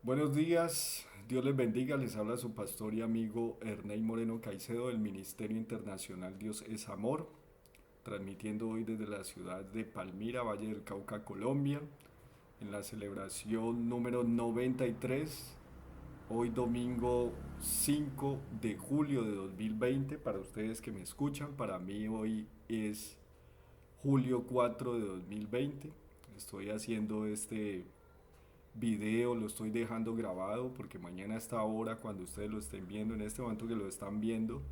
Buenos días, Dios les bendiga, les habla su pastor y amigo Ernei Moreno Caicedo del Ministerio Internacional Dios es Amor, transmitiendo hoy desde la ciudad de Palmira, Valle del Cauca, Colombia, en la celebración número 93, hoy domingo 5 de julio de 2020, para ustedes que me escuchan, para mí hoy es julio 4 de 2020, estoy haciendo este video, lo estoy dejando grabado porque mañana a esta hora, cuando ustedes lo estén viendo, en este momento que lo están viendo,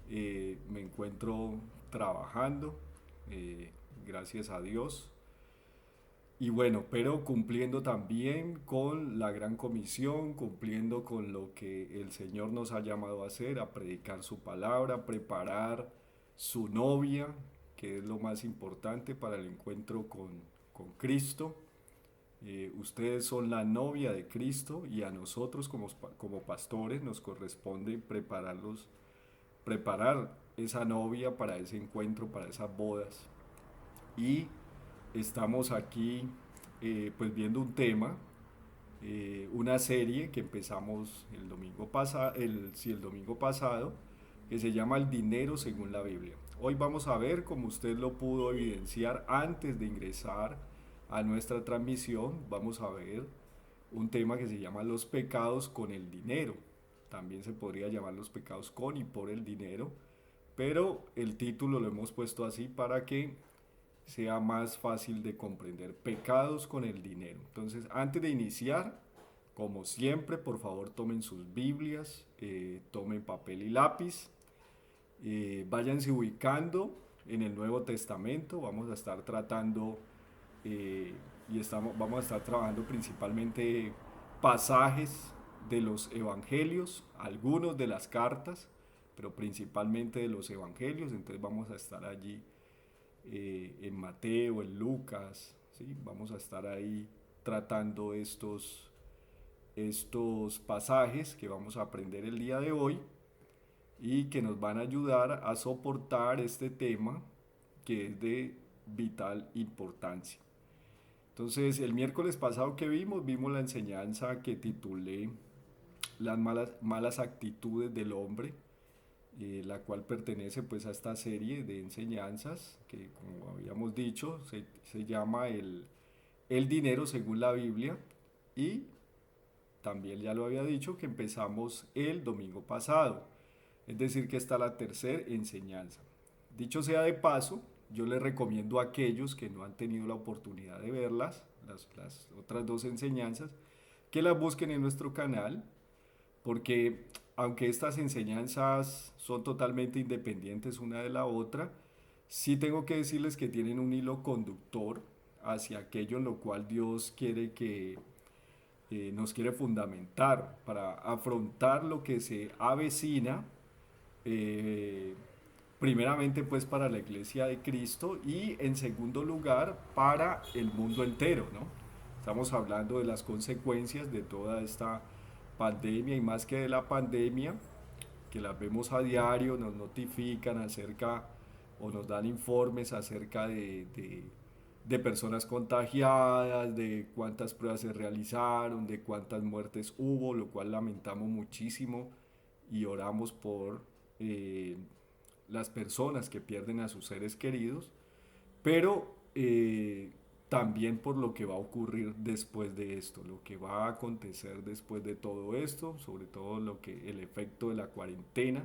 me encuentro trabajando, eh, gracias a Dios. Y bueno, pero cumpliendo también con la gran comisión, cumpliendo con lo que el Señor nos ha llamado a hacer, a predicar su palabra, a preparar su novia, que es lo más importante para el encuentro con Cristo. Ustedes son la novia de Cristo y a nosotros como pastores nos corresponde preparar esa novia para ese encuentro, para esas bodas. Y estamos aquí pues viendo un tema, una serie que empezamos el domingo pasado, sí, el domingo pasado, que se llama El dinero según la Biblia. Hoy vamos a ver, como usted lo pudo evidenciar antes de ingresar a nuestra transmisión, vamos a ver un tema que se llama los pecados con el dinero. También se podría llamar los pecados con y por el dinero, pero el título lo hemos puesto así para que sea más fácil de comprender. Pecados con el dinero. Entonces, antes de iniciar, como siempre, por favor tomen sus Biblias, tomen papel y lápiz, váyanse ubicando en el Nuevo Testamento. Vamos a estar tratando vamos a estar trabajando principalmente pasajes de los evangelios, algunos de las cartas, pero principalmente de los evangelios. Entonces vamos a estar allí en Mateo, en Lucas, ¿sí? Vamos a estar ahí tratando estos pasajes que vamos a aprender el día de hoy y que nos van a ayudar a soportar este tema que es de vital importancia. Entonces, el miércoles pasado que vimos la enseñanza que titulé Las malas actitudes del hombre, la cual pertenece pues a esta serie de enseñanzas que, como habíamos dicho, se llama el dinero según la Biblia. Y también ya lo había dicho que empezamos el domingo pasado, es decir que está la tercera enseñanza. Dicho sea de paso, yo les recomiendo a aquellos que no han tenido la oportunidad de verlas, las otras dos enseñanzas, que las busquen en nuestro canal, porque aunque estas enseñanzas son totalmente independientes una de la otra, sí tengo que decirles que tienen un hilo conductor hacia aquello en lo cual Dios quiere que nos quiere fundamentar para afrontar lo que se avecina, eh, primeramente pues para la iglesia de Cristo y en segundo lugar para el mundo entero, ¿no? Estamos hablando de las consecuencias de toda esta pandemia y más que de la pandemia, que las vemos a diario, nos notifican acerca o nos dan informes acerca de personas contagiadas, de cuántas pruebas se realizaron, de cuántas muertes hubo, lo cual lamentamos muchísimo y oramos por eh, las personas que pierden a sus seres queridos, pero también por lo que va a ocurrir después de esto, lo que va a acontecer después de todo esto, sobre todo el efecto de la cuarentena,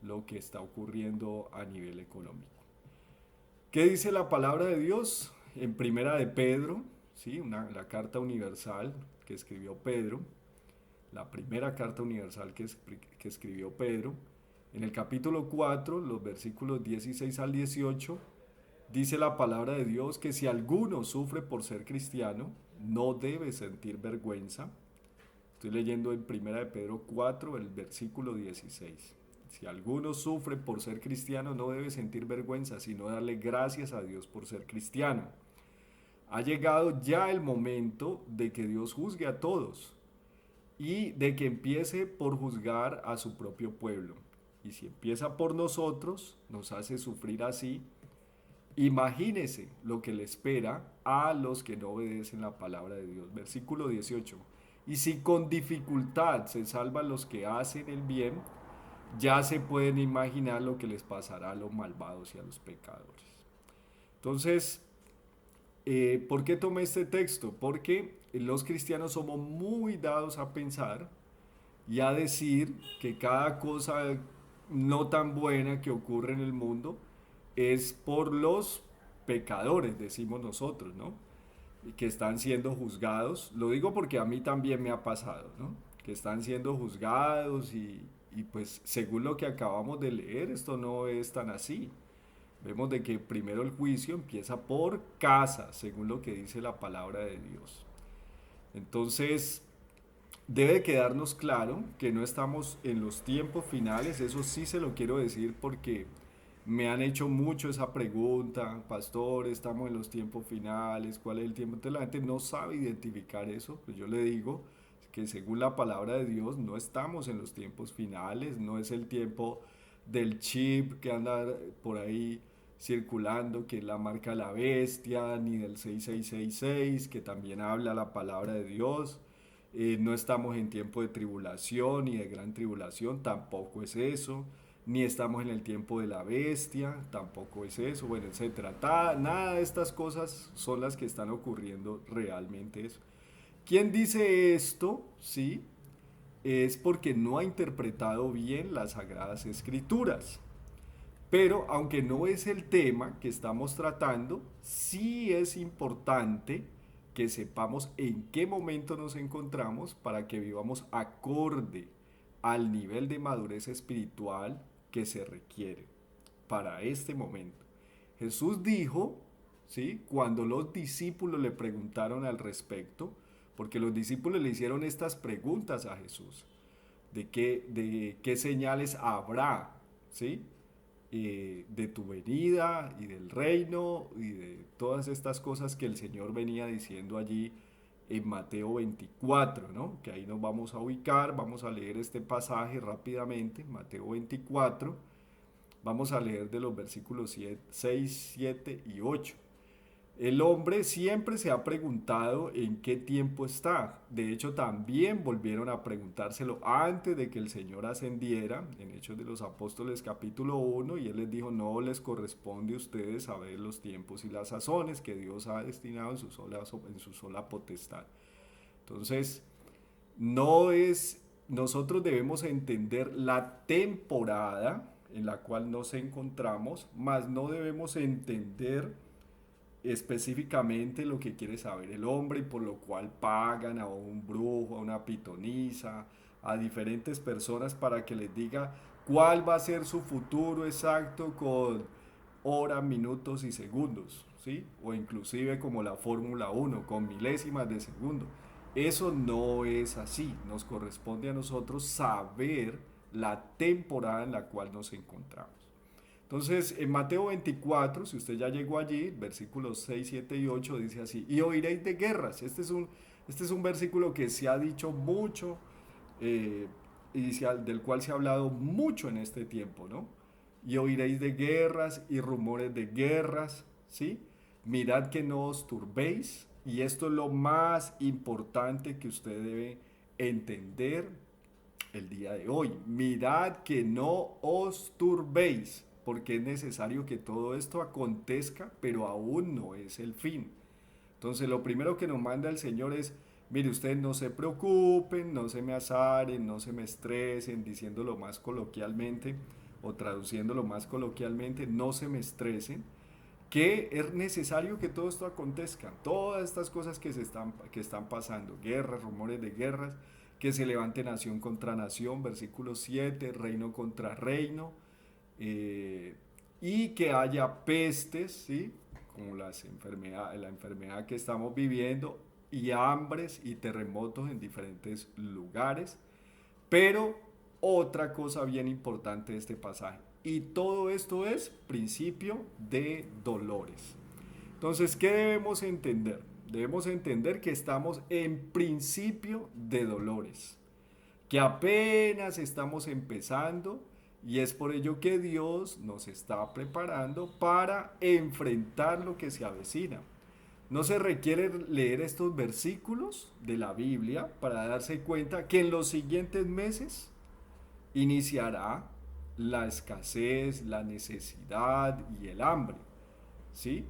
lo que está ocurriendo a nivel económico. ¿Qué dice la palabra de Dios? En Primera de Pedro, ¿sí? La carta universal que escribió Pedro, la primera carta universal que escribió Pedro, en el capítulo 4, los versículos 16 al 18, dice la palabra de Dios que si alguno sufre por ser cristiano, no debe sentir vergüenza. Estoy leyendo en Primera de Pedro 4, el versículo 16. Si alguno sufre por ser cristiano, no debe sentir vergüenza, sino darle gracias a Dios por ser cristiano. Ha llegado ya el momento de que Dios juzgue a todos y de que empiece por juzgar a su propio pueblo. Y si empieza por nosotros, nos hace sufrir así. Imagínese lo que le espera a los que no obedecen la palabra de Dios. Versículo 18. Y si con dificultad se salvan los que hacen el bien, ya se pueden imaginar lo que les pasará a los malvados y a los pecadores. Entonces, ¿por qué tomé este texto? Porque los cristianos somos muy dados a pensar y a decir que cada cosa no tan buena que ocurre en el mundo es por los pecadores, decimos nosotros, ¿no? Que están siendo juzgados. Lo digo porque a mí también me ha pasado, ¿no? Que están siendo juzgados y pues según lo que acabamos de leer, esto no es tan así. Vemos de que primero el juicio empieza por casa, según lo que dice la palabra de Dios. Entonces, debe quedarnos claro que no estamos en los tiempos finales, eso sí se lo quiero decir porque me han hecho mucho esa pregunta, pastor, estamos en los tiempos finales, ¿cuál es el tiempo? Entonces la gente no sabe identificar eso, pues yo le digo que según la palabra de Dios no estamos en los tiempos finales, no es el tiempo del chip que anda por ahí circulando, que es la marca de la bestia, ni del 6666, que también habla la palabra de Dios. No estamos en tiempo de tribulación ni de gran tribulación, tampoco es eso. Ni estamos en el tiempo de la bestia, tampoco es eso, bueno, etcétera. Nada de estas cosas son las que están ocurriendo realmente eso. ¿Quién dice esto? Sí, es porque no ha interpretado bien las Sagradas Escrituras. Pero aunque no es el tema que estamos tratando, sí es importante que sepamos en qué momento nos encontramos para que vivamos acorde al nivel de madurez espiritual que se requiere para este momento. Jesús dijo, ¿sí? Cuando los discípulos le preguntaron al respecto, porque los discípulos le hicieron estas preguntas a Jesús, de qué señales habrá, ¿sí? De tu venida y del reino y de todas estas cosas que el Señor venía diciendo allí en Mateo 24, ¿no? Que ahí nos vamos a ubicar, vamos a leer este pasaje rápidamente, Mateo 24, vamos a leer de los versículos 6, 7 y 8. El hombre siempre se ha preguntado en qué tiempo está. De hecho, también volvieron a preguntárselo antes de que el Señor ascendiera, en Hechos de los Apóstoles capítulo 1, y Él les dijo, no les corresponde a ustedes saber los tiempos y las sazones que Dios ha destinado en su sola potestad. Entonces, nosotros debemos entender la temporada en la cual nos encontramos, mas no debemos entender específicamente lo que quiere saber el hombre y por lo cual pagan a un brujo, a una pitonisa, a diferentes personas para que les diga cuál va a ser su futuro exacto con horas, minutos y segundos, ¿sí? O inclusive como la Fórmula 1 con milésimas de segundo. Eso no es así, nos corresponde a nosotros saber la temporada en la cual nos encontramos. Entonces, en Mateo 24, si usted ya llegó allí, versículos 6, 7 y 8 dice así, y oiréis de guerras. Este es un versículo que se ha dicho mucho eh, y del cual se ha hablado mucho en este tiempo, ¿no? Y oiréis de guerras y rumores de guerras, ¿sí? Mirad que no os turbéis, y esto es lo más importante que usted debe entender el día de hoy. Mirad que no os turbéis, porque es necesario que todo esto acontezca, pero aún no es el fin. Entonces lo primero que nos manda el Señor es, mire, ustedes no se preocupen, no se me azaren, no se me estresen, diciéndolo más coloquialmente o traduciéndolo más coloquialmente, no se me estresen, que es necesario que todo esto acontezca, todas estas cosas que están pasando, guerras, rumores de guerras, que se levante nación contra nación, versículo 7, reino contra reino, y que haya pestes, ¿sí? Como la enfermedad que estamos viviendo, y hambres y terremotos en diferentes lugares. Pero otra cosa bien importante de este pasaje, y todo esto es principio de dolores. Entonces, ¿qué debemos entender? Debemos entender que estamos en principio de dolores, que apenas estamos empezando y es por ello que Dios nos está preparando para enfrentar lo que se avecina. No se requiere leer estos versículos de la Biblia para darse cuenta que en los siguientes meses iniciará la escasez, la necesidad y el hambre, ¿sí?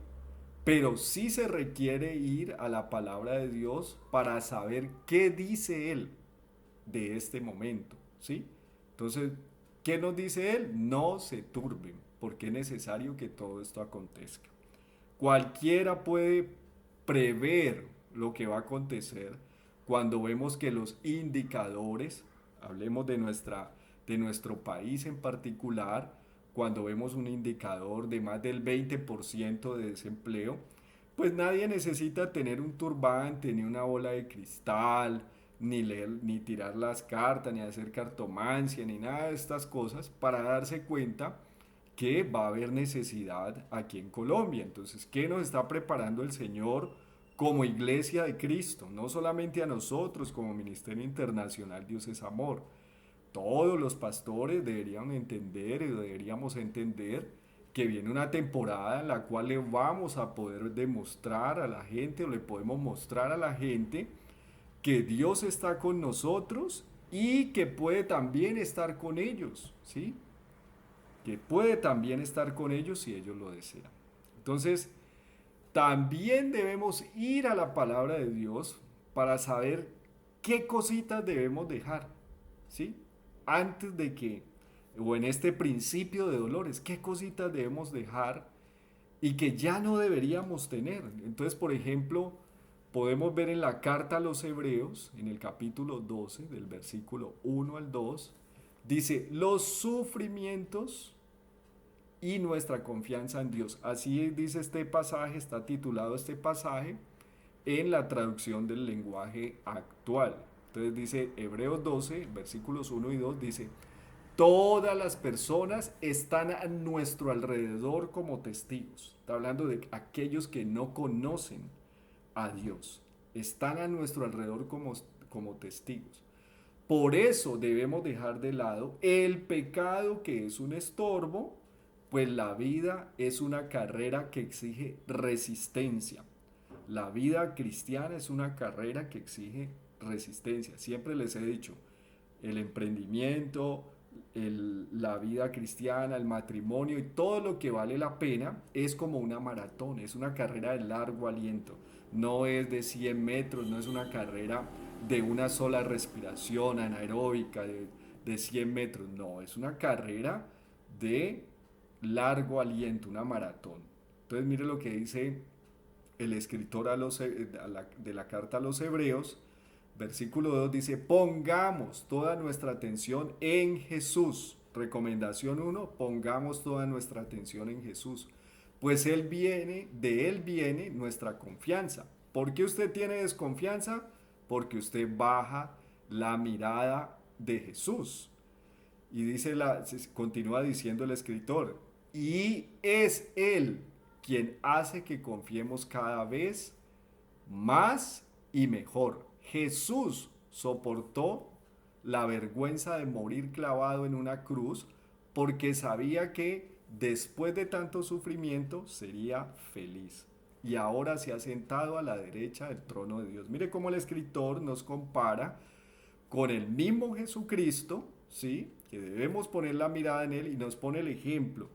Pero sí se requiere ir a la palabra de Dios para saber qué dice Él de este momento, ¿sí? Entonces, ¿qué nos dice Él? No se turben, porque es necesario que todo esto acontezca. Cualquiera puede prever lo que va a acontecer cuando vemos que los indicadores, hablemos de nuestro país en particular, cuando vemos un indicador de más del 20% de desempleo, pues nadie necesita tener un turbante, ni una bola de cristal, ni leer, ni tirar las cartas, ni hacer cartomancia, ni nada de estas cosas para darse cuenta que va a haber necesidad aquí en Colombia. Entonces, ¿qué nos está preparando el Señor como iglesia de Cristo? No solamente a nosotros como Ministerio Internacional Dios es Amor. Todos los pastores deberían entender y deberíamos entender que viene una temporada en la cual le vamos a poder demostrar a la gente o le podemos mostrar a la gente que Dios está con nosotros y que puede también estar con ellos, ¿sí? Que puede también estar con ellos si ellos lo desean. Entonces, también debemos ir a la palabra de Dios para saber qué cositas debemos dejar, ¿sí? Antes de que, o en este principio de dolores, qué cositas debemos dejar y que ya no deberíamos tener. Entonces, por ejemplo, podemos ver en la carta a los Hebreos, en el capítulo 12, del versículo 1 al 2, dice, los sufrimientos y nuestra confianza en Dios. Así dice este pasaje, está titulado este pasaje en la traducción del lenguaje actual. Entonces dice Hebreos 12, versículos 1 y 2, dice, todas las personas están a nuestro alrededor como testigos. Está hablando de aquellos que no conocen a Dios. Están a nuestro alrededor como testigos. Por eso debemos dejar de lado el pecado que es un estorbo, pues la vida es una carrera que exige resistencia. La vida cristiana es una carrera que exige resistencia. Siempre les he dicho, el emprendimiento, la vida cristiana, el matrimonio y todo lo que vale la pena es como una maratón, es una carrera de largo aliento. No es de 100 metros, no es una carrera de una sola respiración anaeróbica de 100 metros, no, es una carrera de largo aliento, una maratón. Entonces mire lo que dice el escritor de la carta a los Hebreos, versículo 2 dice, pongamos toda nuestra atención en Jesús. Recomendación 1, pongamos toda nuestra atención en Jesús. Pues de Él viene nuestra confianza. ¿Por qué usted tiene desconfianza? Porque usted baja la mirada de Jesús. Y continúa diciendo el escritor, y es Él quien hace que confiemos cada vez más y mejor. Jesús soportó la vergüenza de morir clavado en una cruz porque sabía que después de tanto sufrimiento sería feliz. Y ahora se ha sentado a la derecha del trono de Dios. Mire cómo el escritor nos compara con el mismo Jesucristo, ¿sí? Que debemos poner la mirada en Él y nos pone el ejemplo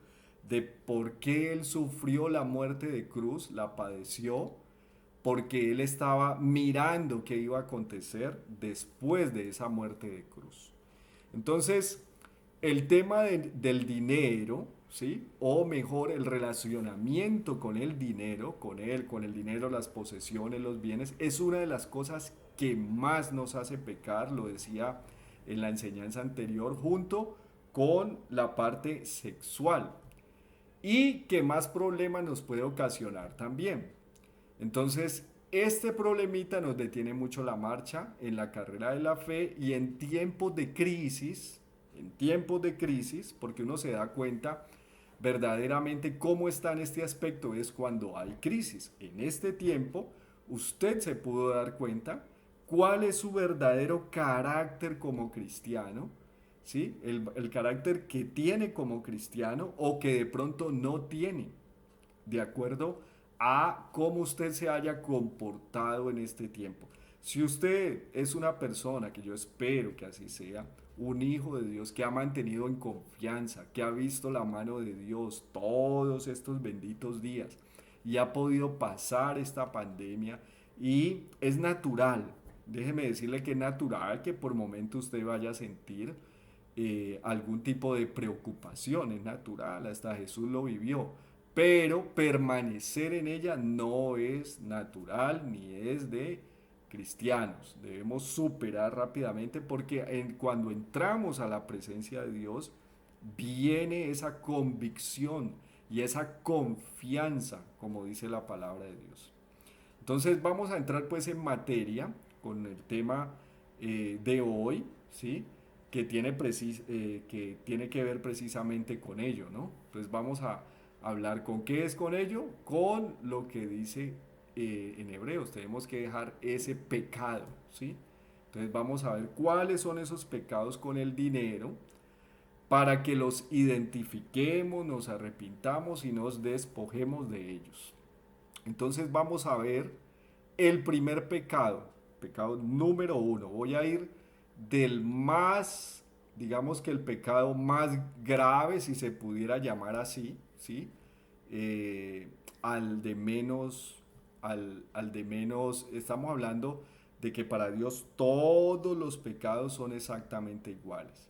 de por qué Él sufrió la muerte de cruz, la padeció, porque Él estaba mirando qué iba a acontecer después de esa muerte de cruz. Entonces, el tema del dinero, ¿sí? O mejor, el relacionamiento con el dinero, con el dinero, las posesiones, los bienes, es una de las cosas que más nos hace pecar, lo decía en la enseñanza anterior, junto con la parte sexual y que más problemas nos puede ocasionar también. Entonces, este problemita nos detiene mucho la marcha en la carrera de la fe y en tiempos de crisis, porque uno se da cuenta verdaderamente cómo está en este aspecto es cuando hay crisis. En este tiempo, usted se pudo dar cuenta cuál es su verdadero carácter como cristiano, ¿sí? El carácter que tiene como cristiano o que de pronto no tiene, de acuerdo a cómo usted se haya comportado en este tiempo. Si usted es una persona, que yo espero que así sea, un hijo de Dios que ha mantenido en confianza, que ha visto la mano de Dios todos estos benditos días y ha podido pasar esta pandemia, y es natural, déjeme decirle que es natural que por momento usted vaya a sentir algún tipo de preocupación, es natural, hasta Jesús lo vivió, pero permanecer en ella no es natural ni es de cristianos. Debemos superar rápidamente porque cuando entramos a la presencia de Dios viene esa convicción y esa confianza, como dice la palabra de Dios. Entonces vamos a entrar pues en materia con el tema de hoy, ¿sí? Que tiene que ver precisamente con ello, ¿no? Entonces vamos a hablar con qué es con ello, con lo que dice en Hebreos. Tenemos que dejar ese pecado, ¿sí? Entonces vamos a ver cuáles son esos pecados con el dinero para que los identifiquemos, nos arrepintamos y nos despojemos de ellos. Entonces vamos a ver el primer pecado, pecado número uno. Voy a ir del más, digamos que el pecado más grave, si se pudiera llamar así, ¿sí? Eh, al de menos, al de menos, estamos hablando de que para Dios todos los pecados son exactamente iguales.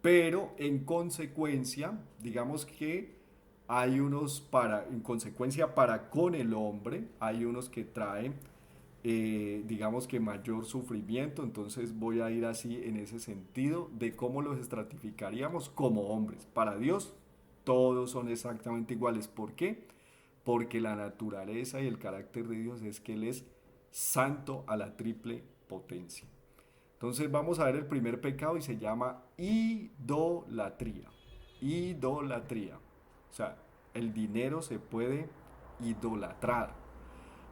Pero en consecuencia, digamos que hay unos para, en consecuencia para con el hombre, hay unos que traen, digamos que mayor sufrimiento. Entonces voy a ir así en ese sentido de cómo los estratificaríamos como hombres. Para Dios todos son exactamente iguales. ¿Por qué? Porque la naturaleza y el carácter de Dios es que Él es santo a la triple potencia. Entonces vamos a ver el primer pecado y se llama idolatría. Idolatría. O sea, el dinero se puede idolatrar.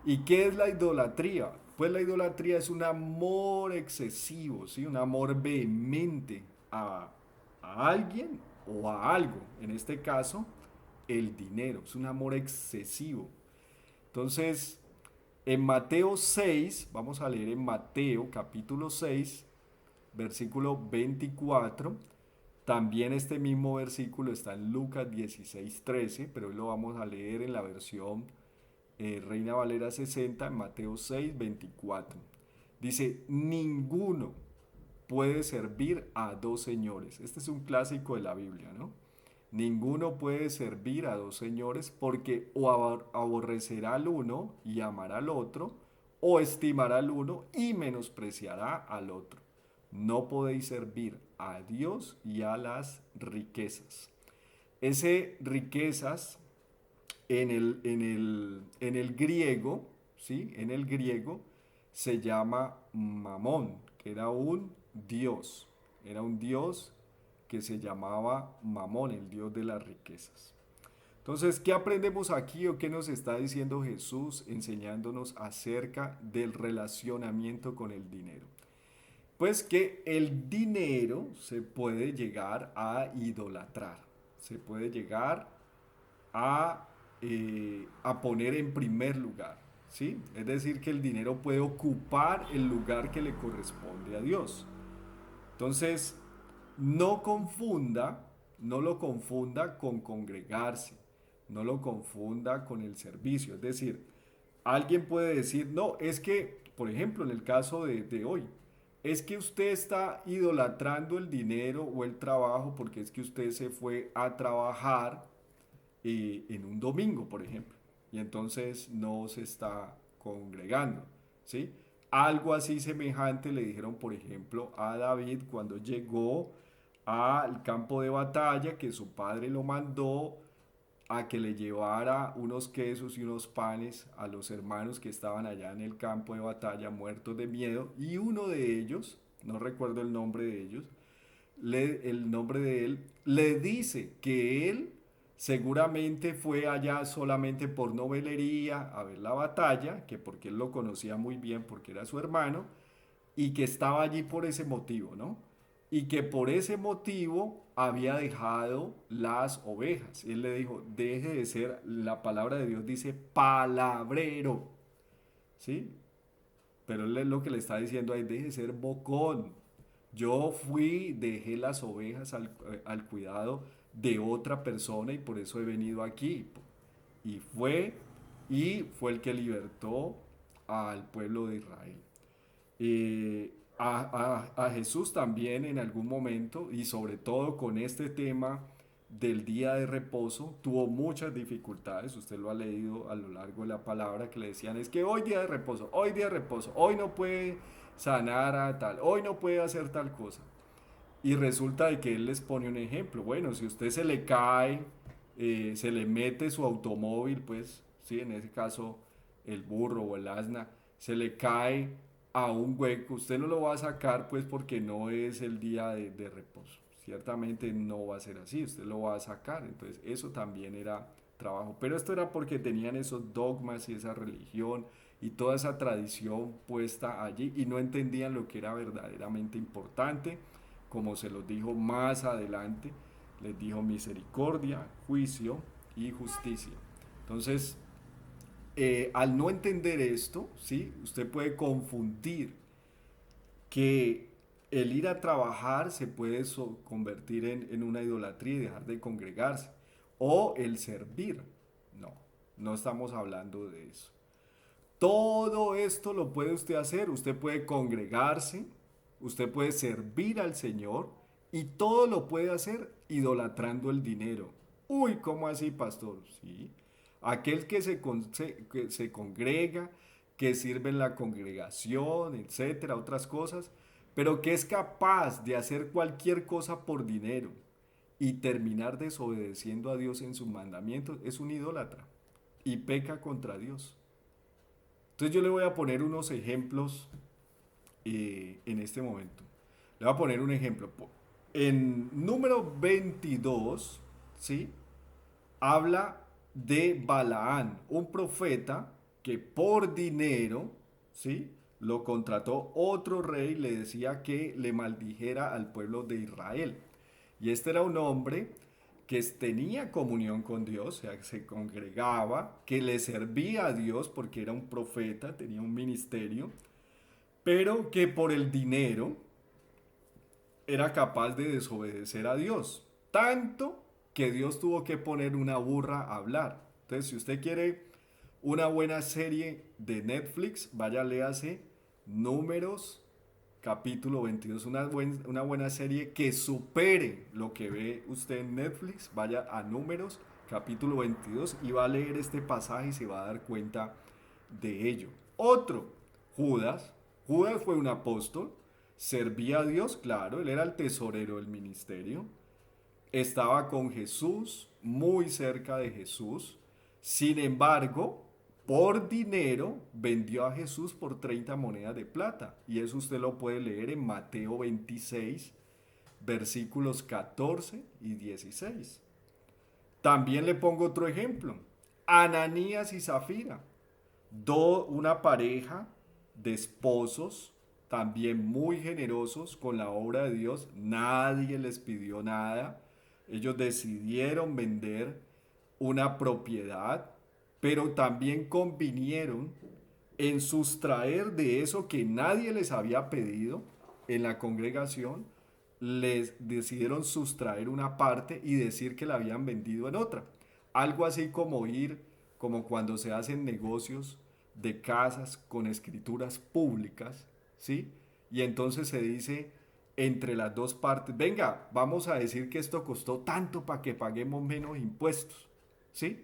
¿Y qué es la idolatría? Pues la idolatría es un amor excesivo, ¿sí? Un amor vehemente a alguien o a algo. En este caso, el dinero. Es un amor excesivo. Entonces, en Mateo 6, vamos a leer en Mateo capítulo 6, versículo 24. También este mismo versículo está en Lucas 16:13, pero hoy lo vamos a leer en la versión Reina Valera 60, en Mateo 6:24. Dice, ninguno puede servir a dos señores. Este es un clásico de la Biblia, ¿no? Ninguno puede servir a dos señores porque o aborrecerá al uno y amará al otro, o estimará al uno y menospreciará al otro. No podéis servir a Dios y a las riquezas. Ese riquezas en el griego, ¿sí? En el griego se llama Mamón, que era un dios que se llamaba Mamón, el dios de las riquezas. Entonces, ¿qué aprendemos aquí o qué nos está diciendo Jesús enseñándonos acerca del relacionamiento con el dinero? Pues que el dinero se puede llegar a idolatrar, se puede llegar a poner en primer lugar, ¿sí? Es decir, que el dinero puede ocupar el lugar que le corresponde a Dios. Entonces, no confunda, no lo confunda con congregarse, no lo confunda con el servicio. Es decir, alguien puede decir, no, es que, por ejemplo, en el caso de hoy, es que usted está idolatrando el dinero o el trabajo porque es que usted se fue a trabajar en un domingo, por ejemplo, y entonces no se está congregando, ¿sí? Algo así semejante le dijeron, por ejemplo, a David cuando llegó al campo de batalla, que su padre lo mandó a que le llevara unos quesos y unos panes a los hermanos que estaban allá en el campo de batalla muertos de miedo, y uno de ellos, no recuerdo el nombre de ellos, el nombre de él, le dice que él seguramente fue allá solamente por novelería a ver la batalla, que porque él lo conocía muy bien porque era su hermano, y que estaba allí por ese motivo, ¿no? y que por ese motivo había dejado las ovejas. Y él le dijo, deje de ser, la palabra de Dios dice palabrero, ¿sí? Pero él es lo que le está diciendo ahí, deje de ser bocón. Yo fui, dejé las ovejas al cuidado de otra persona y por eso he venido aquí. Y fue el que libertó al pueblo de Israel. A Jesús también en algún momento, y sobre todo con este tema del día de reposo, tuvo muchas dificultades. Usted lo ha leído a lo largo de la palabra, que le decían, es que hoy día de reposo, hoy día de reposo, hoy no puede sanar a tal, hoy no puede hacer tal cosa. Y resulta de que él les pone un ejemplo. Bueno, si usted se le cae, se le mete su automóvil, pues, sí, en ese caso el burro o el asna, se le cae a un hueco, usted no lo va a sacar pues porque no es el día de reposo. Ciertamente no va a ser así, usted lo va a sacar. Entonces eso también era trabajo. Pero esto era porque tenían esos dogmas y esa religión y toda esa tradición puesta allí y no entendían lo que era verdaderamente importante. Como se los dijo más adelante, les dijo misericordia, juicio y justicia. Entonces, al no entender esto, ¿sí? Usted puede confundir que el ir a trabajar se puede convertir en una idolatría y dejar de congregarse. O el servir. No, no estamos hablando de eso. Todo esto lo puede usted hacer. Usted puede congregarse, usted puede servir al Señor y todo lo puede hacer idolatrando el dinero. Uy, ¿cómo así, pastor? Sí. Aquel que se congrega, que sirve en la congregación, etcétera, otras cosas, pero que es capaz de hacer cualquier cosa por dinero y terminar desobedeciendo a Dios en sus mandamientos, es un idólatra y peca contra Dios. Entonces yo le voy a poner unos ejemplos en este momento. Le voy a poner un ejemplo. En número 22, ¿sí? Habla de Balaán, un profeta que por dinero, ¿sí? Lo contrató otro rey, le decía que le maldijera al pueblo de Israel. Y este era un hombre que tenía comunión con Dios, o sea, que se congregaba, que le servía a Dios porque era un profeta, tenía un ministerio, pero que por el dinero era capaz de desobedecer a Dios. Tanto que Dios tuvo que poner una burra a hablar. Entonces, si usted quiere una buena serie de Netflix, vaya, léase Números capítulo 22, una buena serie que supere lo que ve usted en Netflix. Vaya a Números capítulo 22 y va a leer este pasaje y se va a dar cuenta de ello. Otro, Judas. Judas fue un apóstol, servía a Dios, claro, él era el tesorero del ministerio, estaba con Jesús, muy cerca de Jesús. Sin embargo, por dinero vendió a Jesús por 30 monedas de plata. Y eso usted lo puede leer en Mateo 26, versículos 14 y 16. También le pongo otro ejemplo. Ananías y Zafira, una pareja de esposos, también muy generosos con la obra de Dios. Nadie les pidió nada. Ellos decidieron vender una propiedad, pero también convinieron en sustraer de eso que nadie les había pedido en la congregación, les decidieron sustraer una parte y decir que la habían vendido en otra. Algo así como como cuando se hacen negocios de casas con escrituras públicas, ¿sí? Y entonces se dice entre las dos partes, venga, vamos a decir que esto costó tanto para que paguemos menos impuestos, ¿sí?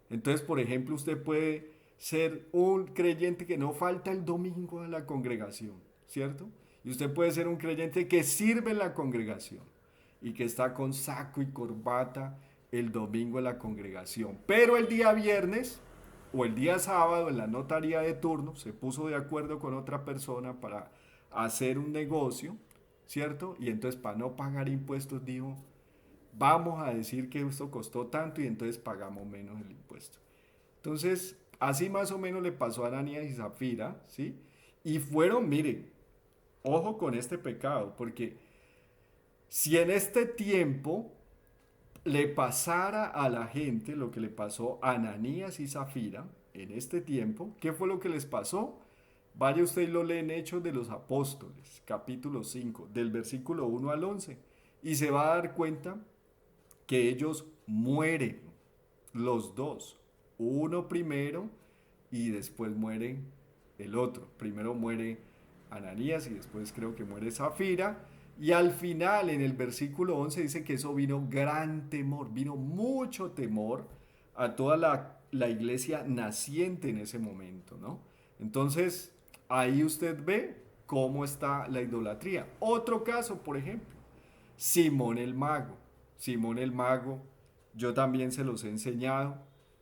Entonces, por ejemplo, usted puede ser un creyente que no falta el domingo a la congregación, ¿cierto? Y usted puede ser un creyente que sirve en la congregación y que está con saco y corbata el domingo en la congregación. Pero el día viernes o el día sábado en la notaría de turno se puso de acuerdo con otra persona para hacer un negocio, ¿cierto? Y entonces para no pagar impuestos dijo, vamos a decir que esto costó tanto y entonces pagamos menos el impuesto. Entonces, así más o menos le pasó a Ananías y Zafira, ¿sí? Y fueron, miren, ojo con este pecado, porque Si en este tiempo le pasara a la gente lo que le pasó a Ananías y Zafira, en este tiempo, ¿qué fue lo que les pasó? Vaya usted y lo lee en Hechos de los Apóstoles, capítulo 5, del versículo 1 al 11, y se va a dar cuenta que ellos mueren, los dos, uno primero y después muere el otro. Primero muere Ananías y después creo que muere Zafira. Y al final, en el versículo 11, dice que eso vino gran temor, vino mucho temor a toda la iglesia naciente en ese momento, ¿no? Entonces, ahí usted ve cómo está la idolatría. Otro caso, por ejemplo, Simón el Mago. Simón el Mago, yo también se los he enseñado.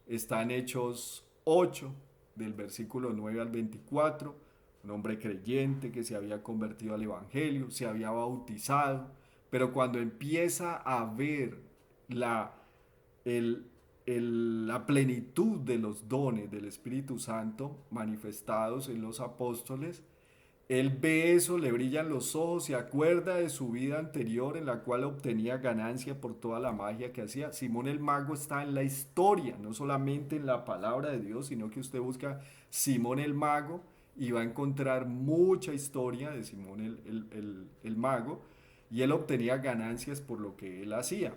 Está en Hechos 8, del versículo 9 al 24. Un hombre creyente que se había convertido al Evangelio, se había bautizado, pero cuando empieza a ver la, el, la plenitud de los dones del Espíritu Santo manifestados en los apóstoles, él ve eso, le brillan los ojos, se acuerda de su vida anterior en la cual obtenía ganancia por toda la magia que hacía. Simón el Mago está en la historia, no solamente en la palabra de Dios, sino que usted busca Simón el Mago y va a encontrar mucha historia de Simón el Mago, y él obtenía ganancias por lo que él hacía.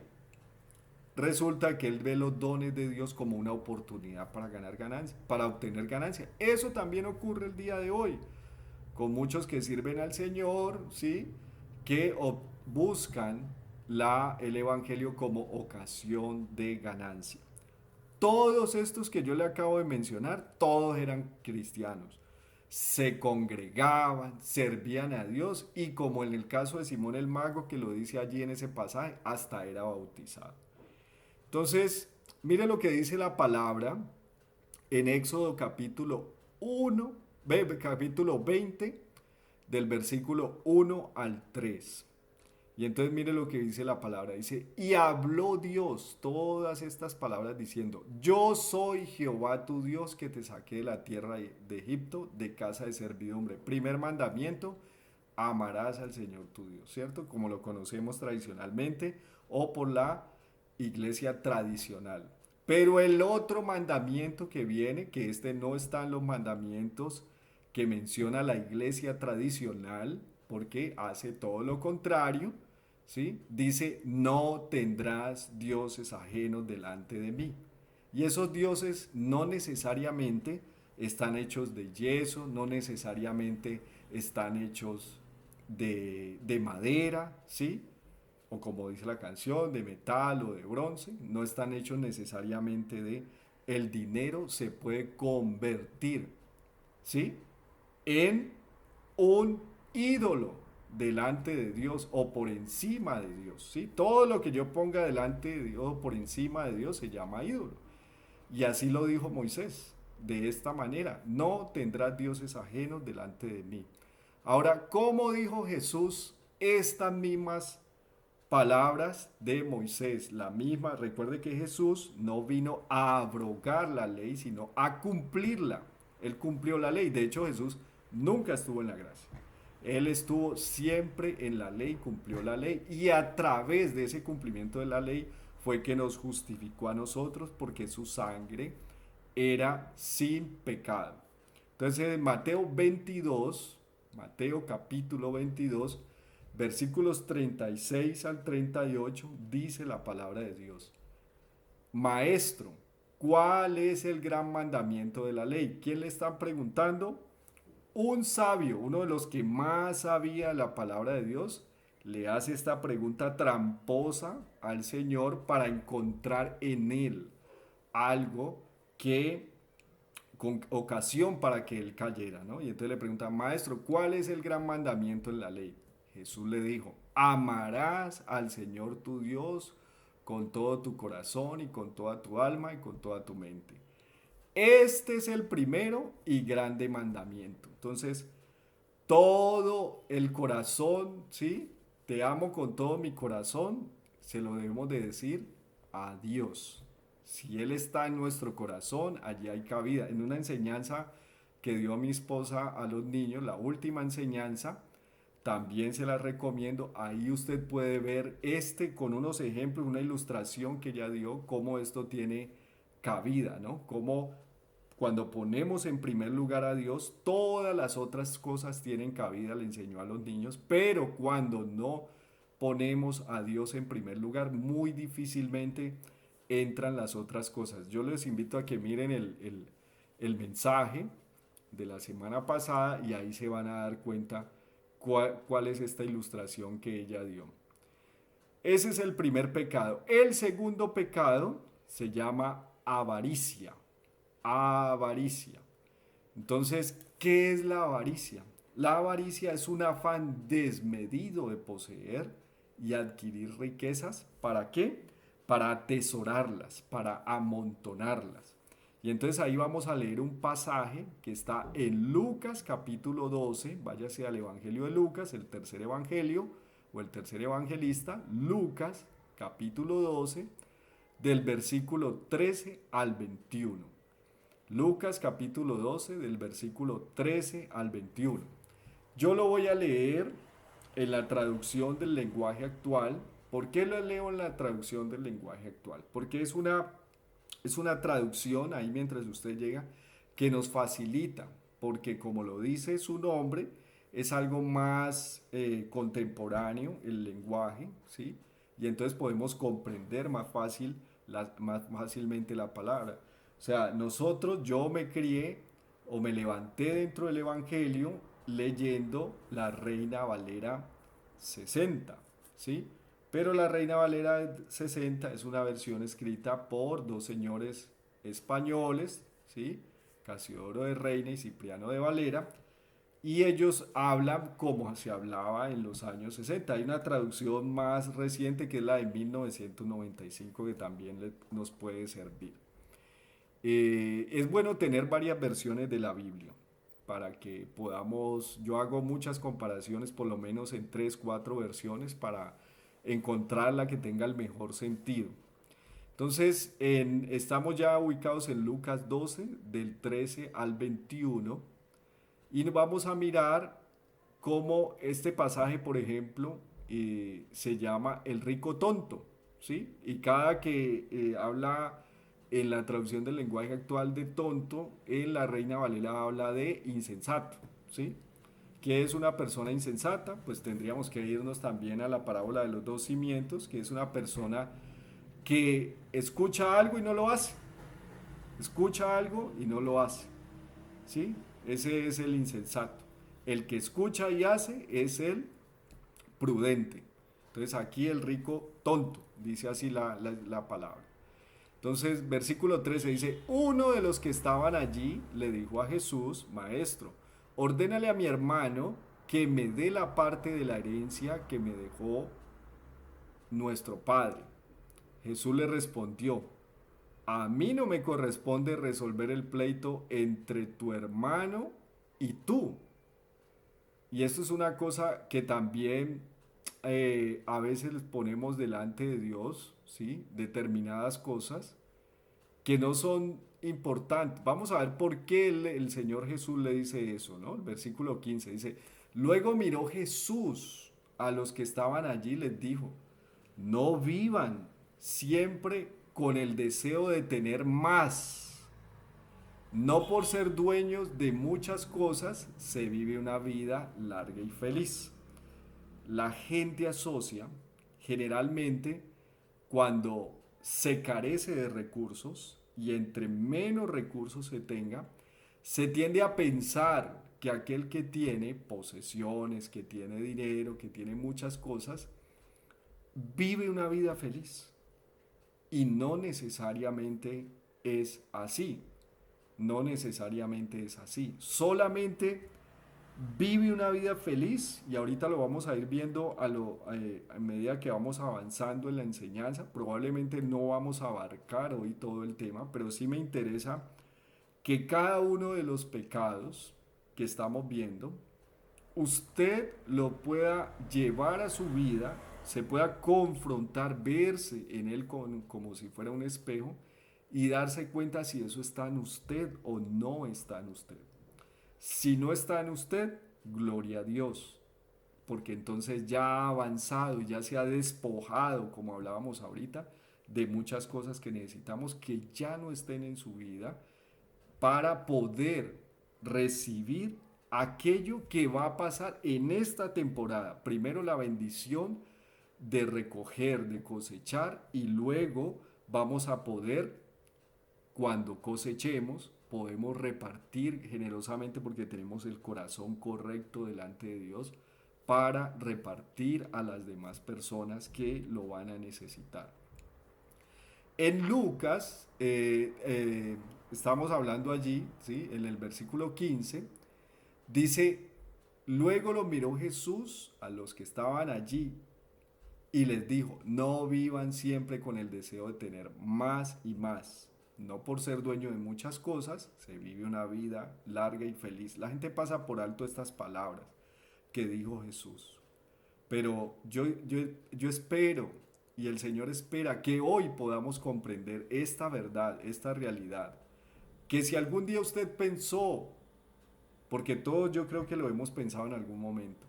Resulta que él ve los dones de Dios como una oportunidad para ganar ganancia, para obtener ganancia. Eso también ocurre el día de hoy con muchos que sirven al Señor, ¿sí? Que buscan el Evangelio como ocasión de ganancia. Todos estos que yo le acabo de mencionar, todos eran cristianos. Se congregaban, servían a Dios y como en el caso de Simón el Mago, que lo dice allí en ese pasaje, hasta era bautizado. Entonces, mire lo que dice la palabra en Éxodo capítulo 1, capítulo 20, del versículo 1 al 3. Y entonces mire lo que dice la palabra. Dice, y habló Dios todas estas palabras diciendo, yo soy Jehová tu Dios que te saqué de la tierra de Egipto, de casa de servidumbre. Primer mandamiento, amarás al Señor tu Dios, ¿cierto? Como lo conocemos tradicionalmente o por la iglesia tradicional. Pero el otro mandamiento que viene, que este no está en los mandamientos que menciona la iglesia tradicional, porque hace todo lo contrario, ¿sí? Dice, no tendrás dioses ajenos delante de mí. Y esos dioses no necesariamente están hechos de yeso, no necesariamente están hechos de madera, ¿sí? O como dice la canción, de metal o de bronce, no están hechos necesariamente de... El dinero se puede convertir, ¿sí? En un ídolo delante de Dios o por encima de Dios, ¿sí? Todo lo que yo ponga delante de Dios o por encima de Dios se llama ídolo. Y así lo dijo Moisés, de esta manera, no tendrás dioses ajenos delante de mí. Ahora, ¿cómo dijo Jesús estas mismas palabras de Moisés? La misma, recuerde que Jesús no vino a abrogar la ley, sino a cumplirla. Él cumplió la ley. De hecho, Jesús nunca estuvo en la gracia. Él estuvo siempre en la ley, cumplió la ley y a través de ese cumplimiento de la ley fue que nos justificó a nosotros porque su sangre era sin pecado. Entonces en Mateo 22, Mateo capítulo 22, versículos 36 al 38, dice la palabra de Dios. Maestro, ¿cuál es el gran mandamiento de la ley? ¿Quién le están preguntando? Un sabio, uno de los que más sabía la palabra de Dios, le hace esta pregunta tramposa al Señor para encontrar en él algo que con ocasión para que él cayera, ¿no? Y entonces le pregunta, maestro, ¿cuál es el gran mandamiento en la ley? Jesús le dijo, amarás al Señor tu Dios con todo tu corazón y con toda tu alma y con toda tu mente. Este es el primero y grande mandamiento. Entonces, todo el corazón, ¿sí? Te amo con todo mi corazón, se lo debemos de decir a Dios. Si Él está en nuestro corazón, allí hay cabida. En una enseñanza que dio mi esposa a los niños, la última enseñanza, también se las recomiendo. Ahí usted puede ver con unos ejemplos, una ilustración que ella dio, cómo esto tiene cabida, ¿no? Cómo cuando ponemos en primer lugar a Dios, todas las otras cosas tienen cabida, le enseñó a los niños, pero cuando no ponemos a Dios en primer lugar, muy difícilmente entran las otras cosas. Yo les invito a que miren el mensaje de la semana pasada y ahí se van a dar cuenta cuál es esta ilustración que ella dio. Ese es el primer pecado. El segundo pecado se llama avaricia. Avaricia. Entonces, ¿qué es la avaricia? La avaricia es un afán desmedido de poseer y adquirir riquezas. ¿Para qué? Para atesorarlas, para amontonarlas. Y entonces ahí vamos a leer un pasaje que está en Lucas capítulo 12, váyase al Evangelio de Lucas, el tercer evangelio o el tercer evangelista, Lucas capítulo 12, del versículo 13 al 21. Lucas capítulo 12, del versículo 13 al 21. Yo lo voy a leer en la traducción del lenguaje actual. ¿Por qué lo leo en la traducción del lenguaje actual? Porque es una traducción, ahí mientras usted llega, que nos facilita, porque como lo dice su nombre, es algo más contemporáneo el lenguaje, ¿sí? Y entonces podemos comprender más fácilmente la palabra. O sea, yo me crié o me levanté dentro del Evangelio leyendo la Reina Valera 60, ¿sí? Pero la Reina Valera 60 es una versión escrita por dos señores españoles, ¿sí? Casiodoro de Reina y Cipriano de Valera, y ellos hablan como se hablaba en los años 60. Hay una traducción más reciente que es la de 1995 que también nos puede servir. Es bueno tener varias versiones de la Biblia para que yo hago muchas comparaciones, por lo menos en 3, 4 versiones para encontrar la que tenga el mejor sentido. Entonces, estamos ya ubicados en Lucas 12, del 13 al 21, y vamos a mirar cómo este pasaje, por ejemplo, se llama el rico tonto, ¿sí? Y cada que habla en la traducción del lenguaje actual de tonto, en la Reina Valera habla de insensato, ¿sí? ¿Qué es una persona insensata? Pues tendríamos que irnos también a la parábola de los dos cimientos, que es una persona que escucha algo y no lo hace. Escucha algo y no lo hace, ¿sí? Ese es el insensato. El que escucha y hace es el prudente. Entonces aquí el rico tonto, dice así la palabra. Entonces, versículo 13 dice, uno de los que estaban allí le dijo a Jesús, maestro, ordénale a mi hermano que me dé la parte de la herencia que me dejó nuestro padre. Jesús le respondió, a mí no me corresponde resolver el pleito entre tu hermano y tú. Y esto es una cosa que también a veces ponemos delante de Dios, ¿sí? Determinadas cosas que no son importantes. Vamos a ver por qué el Señor Jesús le dice eso, ¿no? El versículo 15 dice, luego miró Jesús a los que estaban allí y les dijo, no vivan siempre con el deseo de tener más. No por ser dueños de muchas cosas se vive una vida larga y feliz. La gente asocia generalmente cuando se carece de recursos y entre menos recursos se tenga, se tiende a pensar que aquel que tiene posesiones, que tiene dinero, que tiene muchas cosas, vive una vida feliz. Y no necesariamente es así. No necesariamente es así. Solamente vive una vida feliz, y ahorita lo vamos a ir viendo a medida que vamos avanzando en la enseñanza. Probablemente no vamos a abarcar hoy todo el tema, pero sí me interesa que cada uno de los pecados que estamos viendo, usted lo pueda llevar a su vida, se pueda confrontar, verse en él como si fuera un espejo y darse cuenta si eso está en usted o no está en usted. Si no está en usted, gloria a Dios. porque entonces ya ha avanzado y ya se ha despojado, como hablábamos ahorita, de muchas cosas que necesitamos que ya no estén en su vida para poder recibir aquello que va a pasar en esta temporada. Primero la bendición de recoger, de cosechar, y luego vamos a poder, cuando cosechemos, podemos repartir generosamente porque tenemos el corazón correcto delante de Dios para repartir a las demás personas que lo van a necesitar. En Lucas, estamos hablando allí, ¿sí? En el versículo 15, dice, luego lo miró Jesús a los que estaban allí y les dijo, no vivan siempre con el deseo de tener más y más. No por ser dueño de muchas cosas, se vive una vida larga y feliz. La gente pasa por alto estas palabras que dijo Jesús. Pero yo espero, y el Señor espera, que hoy podamos comprender esta verdad, esta realidad. Que si algún día usted pensó, porque todos yo creo que lo hemos pensado en algún momento,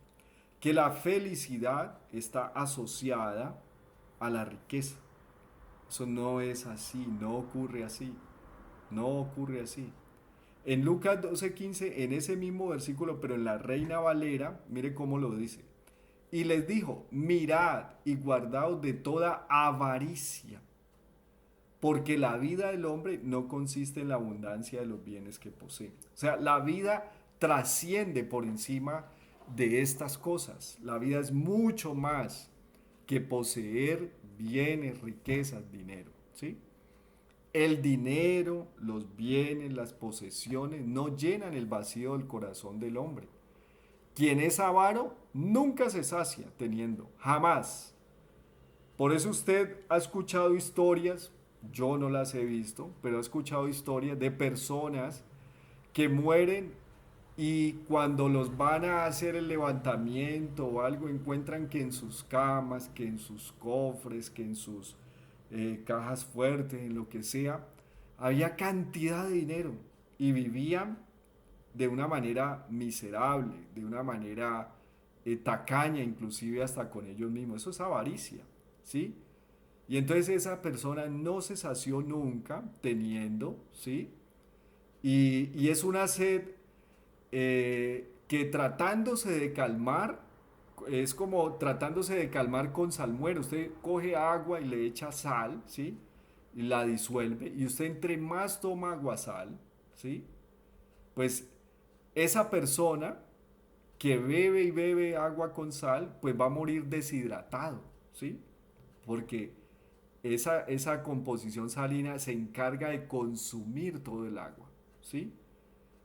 que la felicidad está asociada a la riqueza. Eso no es así, no ocurre así, no ocurre así. En Lucas 12:15, en ese mismo versículo, pero en la Reina Valera, mire cómo lo dice. Y les dijo, mirad y guardaos de toda avaricia, porque la vida del hombre no consiste en la abundancia de los bienes que posee. O sea, la vida trasciende por encima de estas cosas. La vida es mucho más que poseer bienes, riquezas, dinero, ¿sí? El dinero, los bienes, las posesiones no llenan el vacío del corazón del hombre. Quien es avaro nunca se sacia teniendo, jamás. Por eso usted ha escuchado historias, yo no las he visto, pero he escuchado historias de personas que mueren y cuando los van a hacer el levantamiento o algo encuentran que en sus camas, que en sus cofres, que en sus cajas fuertes, en lo que sea, había cantidad de dinero y vivían de una manera miserable, de una manera tacaña, inclusive hasta con ellos mismos. Eso es avaricia, ¿sí? Y entonces esa persona no se sació nunca teniendo, ¿sí? Y es una sed que tratándose de calmar, es como tratándose de calmar con salmuera. Usted coge agua y le echa sal, ¿sí? Y la disuelve. Y usted entre más toma agua sal, ¿sí? Pues esa persona que bebe y bebe agua con sal, pues va a morir deshidratado, ¿sí? Porque esa composición salina se encarga de consumir todo el agua, ¿sí?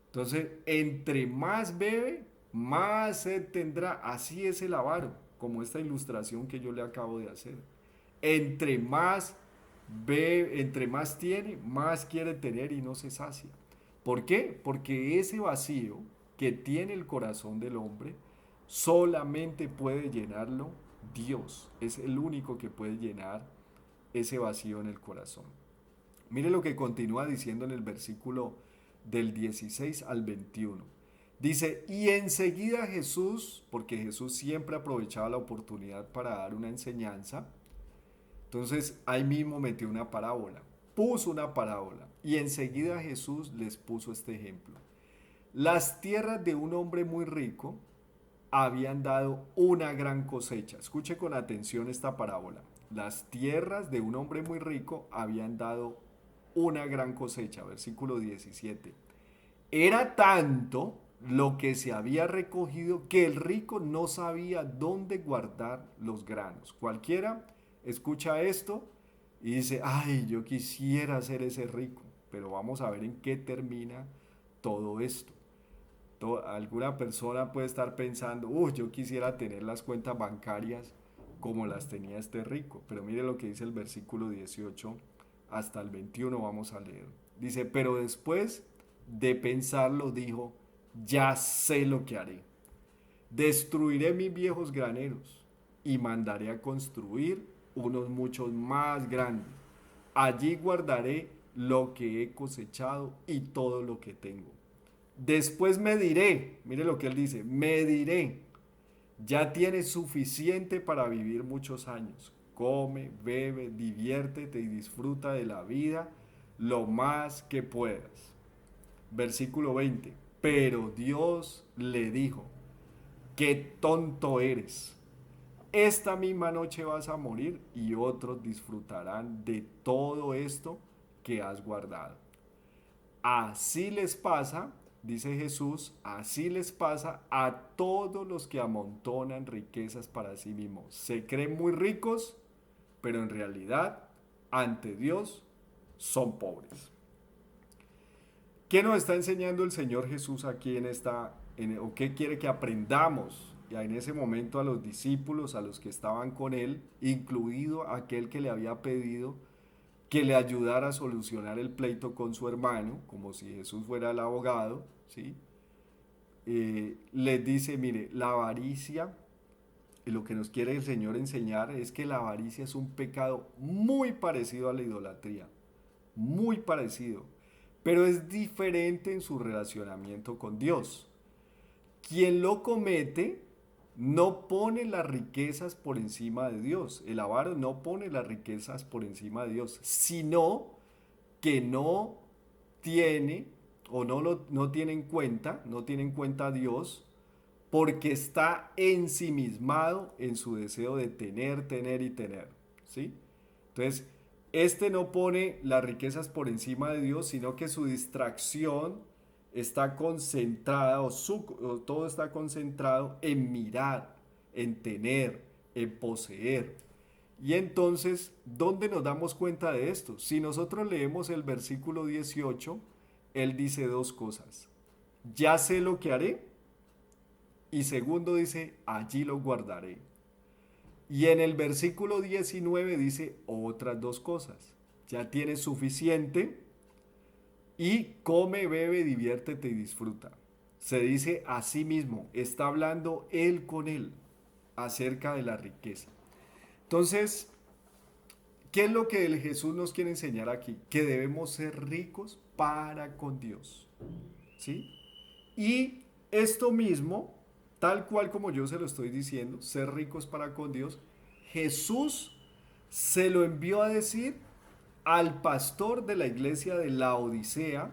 Entonces, entre más bebe, más sed tendrá. Así es el avaro, como esta ilustración que yo le acabo de hacer. Entre más bebe, entre más tiene, más quiere tener y no se sacia. ¿Por qué? Porque ese vacío que tiene el corazón del hombre solamente puede llenarlo Dios. Es el único que puede llenar ese vacío en el corazón. Mire lo que continúa diciendo en el versículo del 16 al 21. Dice, y enseguida Jesús, porque Jesús siempre aprovechaba la oportunidad para dar una enseñanza, entonces ahí mismo metió una parábola, puso una parábola, y enseguida Jesús les puso este ejemplo. Las tierras de un hombre muy rico habían dado una gran cosecha. Escuche con atención esta parábola. Las tierras de un hombre muy rico habían dado una gran cosecha. Versículo 17. Era tanto lo que se había recogido que el rico no sabía dónde guardar los granos. Cualquiera escucha esto y dice, ay, yo quisiera ser ese rico, pero vamos a ver en qué termina todo esto. Alguna persona puede estar pensando, yo quisiera tener las cuentas bancarias como las tenía este rico, pero mire lo que dice el versículo 18 hasta el 21, vamos a leer. Dice, pero después de pensarlo dijo, ya sé lo que haré. Destruiré mis viejos graneros y mandaré a construir unos muchos más grandes. Allí guardaré lo que he cosechado y todo lo que tengo. Después me diré, mire lo que él dice, me diré, Ya tienes suficiente para vivir muchos años. Come, bebe, diviértete y disfruta de la vida lo más que puedas. Versículo 20. Pero Dios le dijo, qué tonto eres. Esta misma noche vas a morir y otros disfrutarán de todo esto que has guardado. Así les pasa, dice Jesús, así les pasa a todos los que amontonan riquezas para sí mismos. Se creen muy ricos, pero en realidad, ante Dios, son pobres. ¿Qué nos está enseñando el Señor Jesús aquí o qué quiere que aprendamos? Y en ese momento a los discípulos, a los que estaban con él, incluido aquel que le había pedido que le ayudara a solucionar el pleito con su hermano, como si Jesús fuera el abogado, ¿sí? Les dice, mire, la avaricia, y lo que nos quiere el Señor enseñar es que la avaricia es un pecado muy parecido a la idolatría, muy parecido, pero es diferente en su relacionamiento con Dios. Quien lo comete no pone las riquezas por encima de Dios. El avaro no pone las riquezas por encima de Dios, sino que no tiene o no tiene en cuenta, no tiene en cuenta a Dios porque está ensimismado en su deseo de tener, tener y tener, ¿sí? Entonces, este no pone las riquezas por encima de Dios, sino que su distracción está concentrada o todo está concentrado en mirar, en tener, en poseer. Y entonces, ¿dónde nos damos cuenta de esto? Si nosotros leemos el versículo 18, él dice dos cosas. Ya sé lo que haré. Y segundo dice, allí lo guardaré. Y en el versículo 19 dice otras dos cosas. Ya tienes suficiente y come, bebe, diviértete y disfruta. Se dice a sí mismo, está hablando él con él acerca de la riqueza. Entonces, ¿qué es lo que el Jesús nos quiere enseñar aquí? Que debemos ser ricos para con Dios. ¿Sí? Y esto mismo, tal cual como yo se lo estoy diciendo, ser ricos para con Dios, Jesús se lo envió a decir al pastor de la iglesia de la Odisea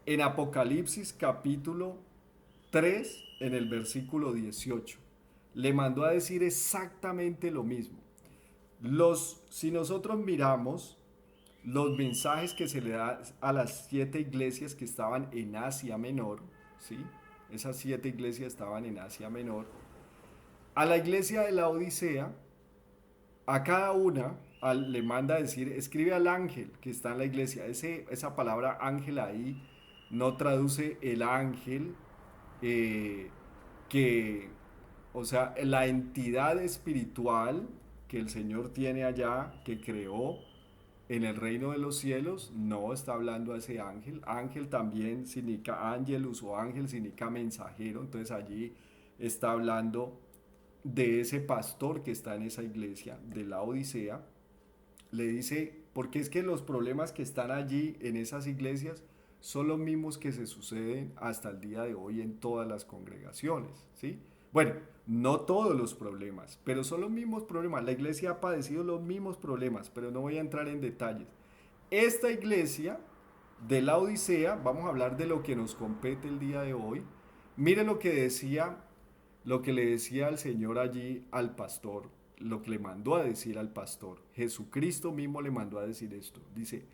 en Apocalipsis capítulo 3 en el versículo 18. Le mandó a decir exactamente lo mismo. Si nosotros miramos los mensajes que se le da a las 7 iglesias que estaban en Asia Menor, ¿sí? Esas 7 iglesias estaban en Asia Menor. A la iglesia de la Odisea, a cada una le manda a decir, escribe al ángel que está en la iglesia. Esa palabra ángel ahí no traduce el ángel eh, que, o sea, la entidad espiritual que el Señor tiene allá, que creó en el reino de los cielos, no está hablando a ese ángel. Ángel también significa ángelus o ángel significa mensajero. Entonces allí está hablando de ese pastor que está en esa iglesia de la Odisea. Le dice, porque es que los problemas que están allí en esas iglesias son los mismos que se suceden hasta el día de hoy en todas las congregaciones, ¿sí? Bueno, no todos los problemas, pero son los mismos problemas. La iglesia ha padecido los mismos problemas, pero no voy a entrar en detalles. Esta iglesia de la Odisea, vamos a hablar de lo que nos compete el día de hoy. Mire lo que le decía al Señor allí al pastor, lo que le mandó a decir al pastor. Jesucristo mismo le mandó a decir esto. Dice,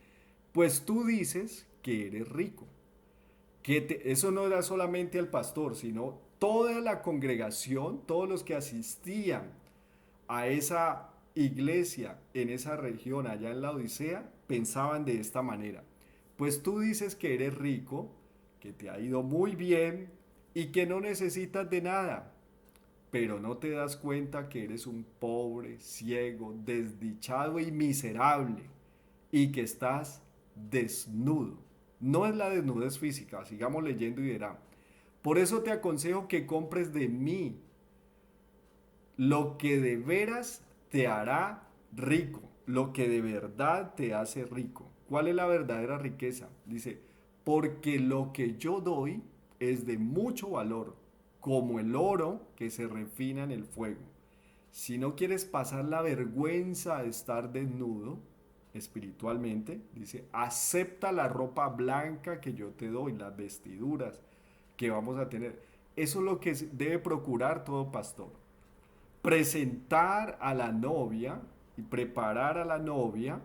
pues tú dices que eres rico. Eso no era solamente al pastor, sino toda la congregación, todos los que asistían a esa iglesia en esa región, allá en la Odisea, pensaban de esta manera. Pues tú dices que eres rico, que te ha ido muy bien y que no necesitas de nada, pero no te das cuenta que eres un pobre, ciego, desdichado y miserable y que estás desnudo. No es la desnudez física, sigamos leyendo y verá. Por eso te aconsejo que compres de mí lo que de veras te hará rico, lo que de verdad te hace rico. ¿Cuál es la verdadera riqueza? Dice, porque lo que yo doy es de mucho valor como el oro que se refina en el fuego. Si no quieres pasar la vergüenza de estar desnudo espiritualmente, dice, acepta la ropa blanca que yo te doy, las vestiduras que vamos a tener. Eso es lo que debe procurar todo pastor. Presentar a la novia y preparar a la novia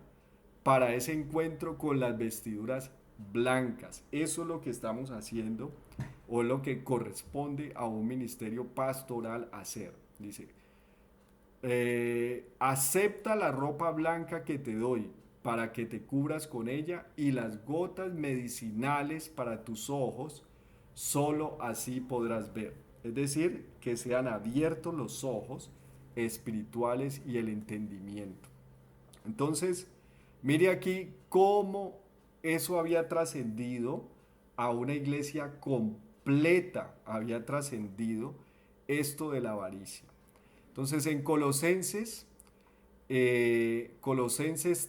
para ese encuentro con las vestiduras blancas. Eso es lo que estamos haciendo o lo que corresponde a un ministerio pastoral hacer. Dice, acepta la ropa blanca que te doy para que te cubras con ella y las gotas medicinales para tus ojos, solo así podrás ver. Es decir, que sean abiertos los ojos espirituales y el entendimiento. Entonces, mire aquí cómo eso había trascendido a una iglesia completa, había trascendido esto de la avaricia. Entonces en Colosenses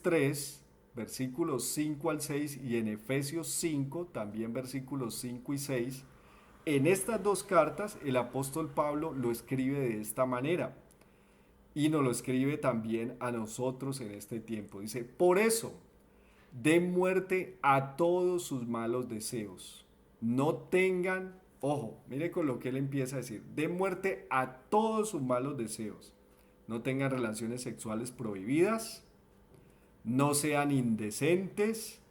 3, versículos 5 al 6 y en Efesios 5, también versículos 5 y 6, en estas dos cartas el apóstol Pablo lo escribe de esta manera y nos lo escribe también a nosotros en este tiempo. Dice, por eso, den muerte a todos sus malos deseos. No tengan, ojo, mire con lo que él empieza a decir, den muerte a todos sus malos deseos. No tengan relaciones sexuales prohibidas, no sean indecentes,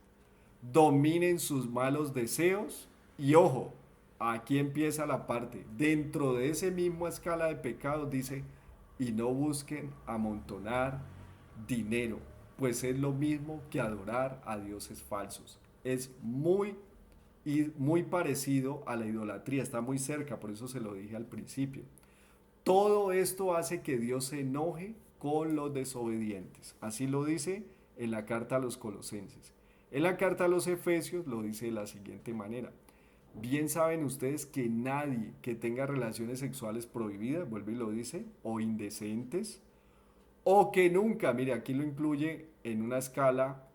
dominen sus malos deseos y ojo, aquí empieza la parte, dentro de ese mismo escala de pecados dice, y no busquen amontonar dinero, pues es lo mismo que adorar a dioses falsos. Es muy parecido a la idolatría, está muy cerca, por eso se lo dije al principio. Todo esto hace que Dios se enoje con los desobedientes. Así lo dice en la carta a los Colosenses. En la carta a los Efesios lo dice de la siguiente manera. Bien saben ustedes que nadie que tenga relaciones sexuales prohibidas, vuelve y lo dice, o indecentes, o que nunca, mire, aquí lo incluye en una escala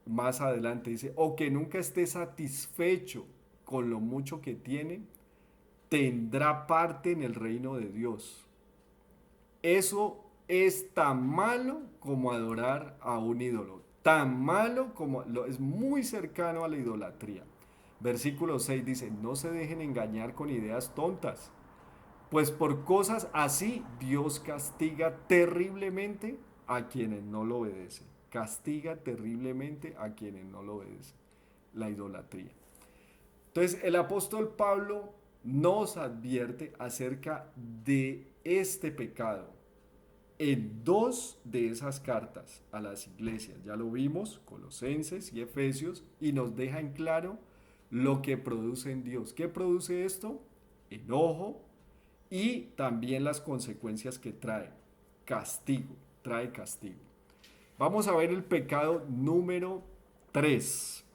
más adelante, dice, o que nunca esté satisfecho con lo mucho que tiene, tendrá parte en el reino de Dios. Eso es tan malo como adorar a un ídolo, tan malo como, es muy cercano a la idolatría. Versículo 6 dice, no se dejen engañar con ideas tontas, pues por cosas así Dios castiga terriblemente a quienes no lo obedecen. Castiga terriblemente a quienes no lo obedecen. La idolatría. Entonces el apóstol Pablo nos advierte acerca de este pecado en dos de esas cartas a las iglesias. Ya lo vimos, Colosenses y Efesios, y nos deja en claro lo que produce en Dios. ¿Qué produce esto? Enojo y también las consecuencias que trae. Castigo, trae castigo. Vamos a ver el pecado número 3.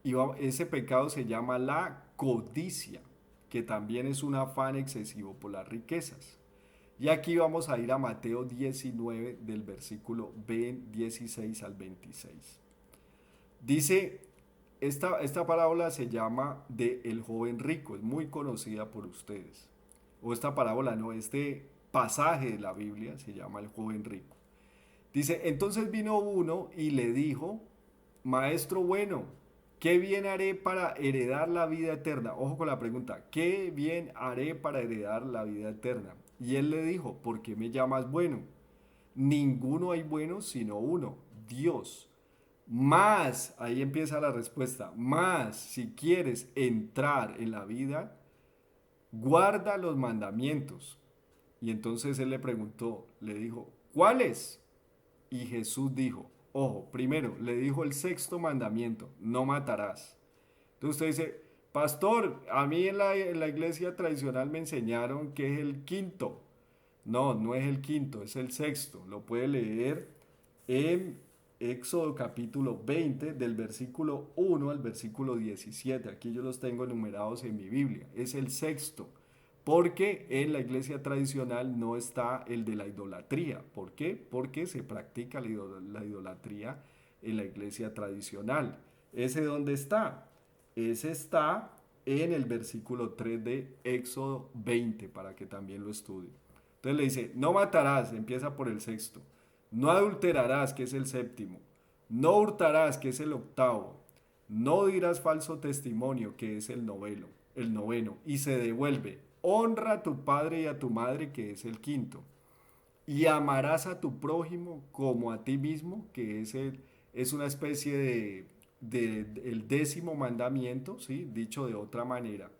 Y ese pecado se llama la codicia, que también es un afán excesivo por las riquezas. Y aquí vamos a ir a Mateo 19 del versículo 16 al 26. Dice, esta parábola se llama de el joven rico, es muy conocida por ustedes. O esta parábola no, este pasaje de la Biblia se llama el joven rico. Dice, entonces vino uno y le dijo, maestro bueno, ¿qué bien haré para heredar la vida eterna? Ojo con la pregunta, ¿qué bien haré para heredar la vida eterna? Y él le dijo, ¿por qué me llamas bueno? Ninguno hay bueno sino uno, Dios. Más, ahí empieza la respuesta, más si quieres entrar en la vida, guarda los mandamientos. Y entonces él le preguntó, le dijo, ¿cuáles? Y Jesús dijo, ojo, primero le dijo el sexto mandamiento, no matarás. Entonces usted dice, pastor, a mí en la iglesia tradicional me enseñaron que es el quinto. No, no es el quinto, es el sexto. Lo puede leer en Éxodo capítulo 20, del versículo 1 al versículo 17. Aquí yo los tengo enumerados en mi Biblia. Es el sexto. Porque en la iglesia tradicional no está el de la idolatría. ¿Por qué? Porque se practica la idolatría en la iglesia tradicional. ¿Ese dónde está? Ese está en el versículo 3 de Éxodo 20, para que también lo estudie. Entonces le dice, no matarás, empieza por el sexto. No adulterarás, que es el séptimo. No hurtarás, que es el octavo. No dirás falso testimonio, que es el noveno. Y se devuelve, honra a tu padre y a tu madre, que es el quinto. Y amarás a tu prójimo como a ti mismo, que es una especie de el décimo mandamiento, ¿sí? Dicho de otra manera.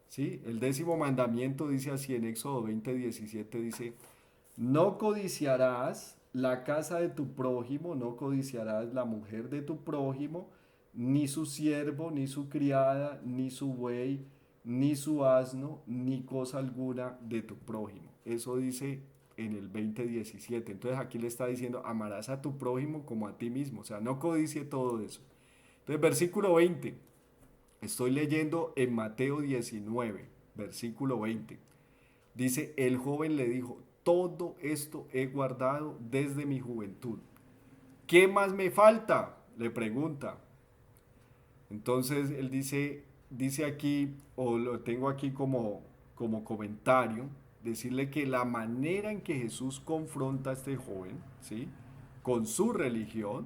¿Sí? El décimo mandamiento dice así en Éxodo 20:17, dice, no codiciarás la casa de tu prójimo, no codiciarás la mujer de tu prójimo, ni su siervo, ni su criada, ni su buey, ni su asno, ni cosa alguna de tu prójimo. Eso dice en el 20:17. Entonces aquí le está diciendo, amarás a tu prójimo como a ti mismo. O sea, no codicie todo eso. Entonces, versículo 20. Estoy leyendo en Mateo 19, versículo 20. Dice, el joven le dijo, todo esto he guardado desde mi juventud. ¿Qué más me falta? Le pregunta. Entonces él dice aquí, o lo tengo aquí como comentario, decirle que la manera en que Jesús confronta a este joven, ¿sí? Con su religión,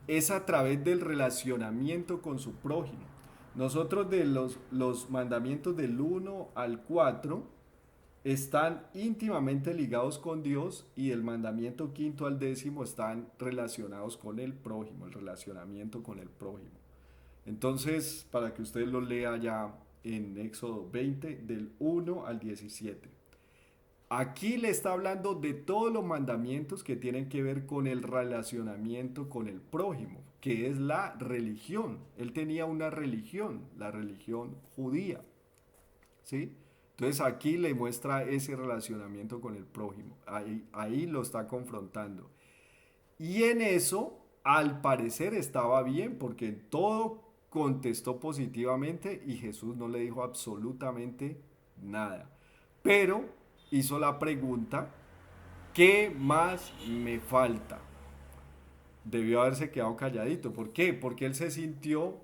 es a través del relacionamiento con su prójimo. Nosotros de los mandamientos del 1 al 4 están íntimamente ligados con Dios y el mandamiento quinto al 10 están relacionados con el prójimo, el relacionamiento con el prójimo. Entonces, para que usted lo lea ya en Éxodo 20, del 1 al 17. Aquí le está hablando de todos los mandamientos que tienen que ver con el relacionamiento con el prójimo, que es la religión. Él tenía una religión, la religión judía, ¿sí? Entonces aquí le muestra ese relacionamiento con el prójimo. Ahí lo está confrontando. Y en eso, al parecer, estaba bien, porque en todo contestó positivamente y Jesús no le dijo absolutamente nada. Pero hizo la pregunta, ¿qué más me falta? Debió haberse quedado calladito. ¿Por qué? Porque él se sintió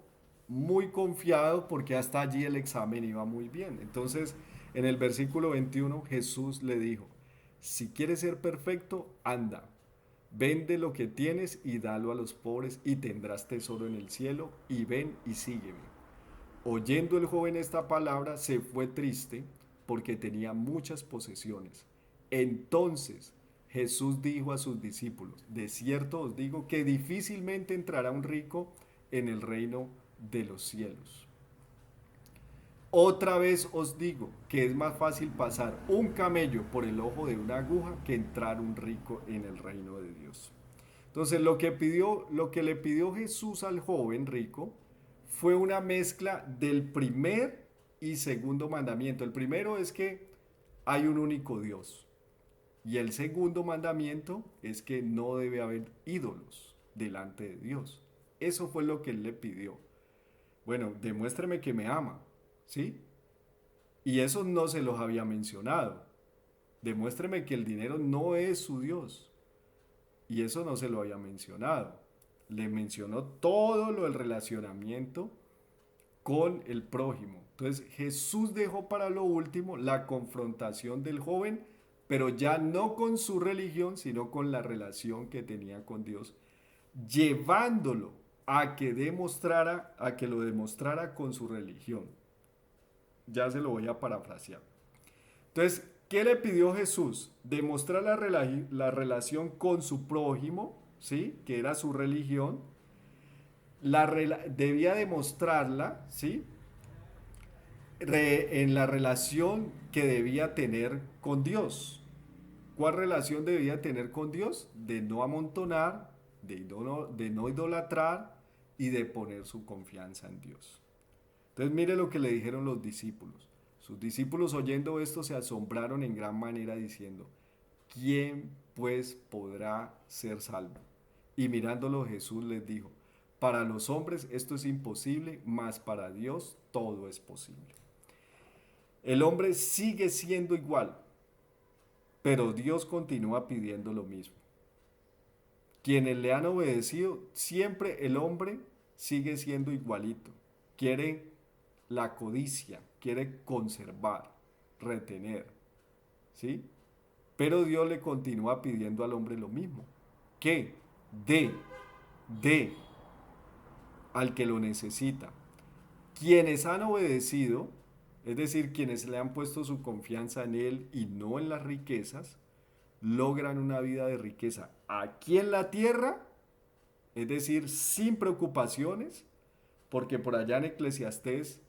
muy confiado porque hasta allí el examen iba muy bien. Entonces, en el versículo 21, Jesús le dijo, si quieres ser perfecto, anda, vende lo que tienes y dalo a los pobres y tendrás tesoro en el cielo y ven y sígueme. Oyendo el joven esta palabra, se fue triste porque tenía muchas posesiones. Entonces Jesús dijo a sus discípulos, de cierto os digo que difícilmente entrará un rico en el reino de los cielos. Otra vez os digo que es más fácil pasar un camello por el ojo de una aguja que entrar un rico en el reino de Dios. Entonces lo que le pidió Jesús al joven rico fue una mezcla del primer y segundo mandamiento. El primero es que hay un único Dios. Y el segundo mandamiento es que no debe haber ídolos delante de Dios. Eso fue lo que él le pidió. Bueno, demuéstreme que me ama, ¿sí? Y eso no se los había mencionado. Demuéstreme que el dinero no es su Dios. Y eso no se lo había mencionado. Le mencionó todo lo del relacionamiento con el prójimo. Entonces Jesús dejó para lo último la confrontación del joven, pero ya no con su religión, sino con la relación que tenía con Dios, llevándolo a que lo demostrara con su religión. Ya se lo voy a parafrasear. Entonces, ¿qué le pidió Jesús? Demostrar la relación con su prójimo, ¿sí? Que era su religión. Debía demostrarla, ¿sí? En la relación que debía tener con Dios. ¿Cuál relación debía tener con Dios? De no amontonar, de no idolatrar y de poner su confianza en Dios. Entonces mire lo que le dijeron los discípulos. Sus discípulos oyendo esto se asombraron en gran manera diciendo, ¿quién pues podrá ser salvo? Y mirándolo Jesús les dijo, para los hombres esto es imposible, mas para Dios todo es posible. El hombre sigue siendo igual, pero Dios continúa pidiendo lo mismo. Quienes le han obedecido, siempre el hombre sigue siendo igualito. Quiere la codicia, quiere conservar, retener, ¿sí? Pero Dios le continúa pidiendo al hombre lo mismo, que dé al que lo necesita. Quienes han obedecido, es decir, quienes le han puesto su confianza en Él y no en las riquezas, logran una vida de riqueza aquí en la tierra, es decir, sin preocupaciones, porque por allá en Eclesiastés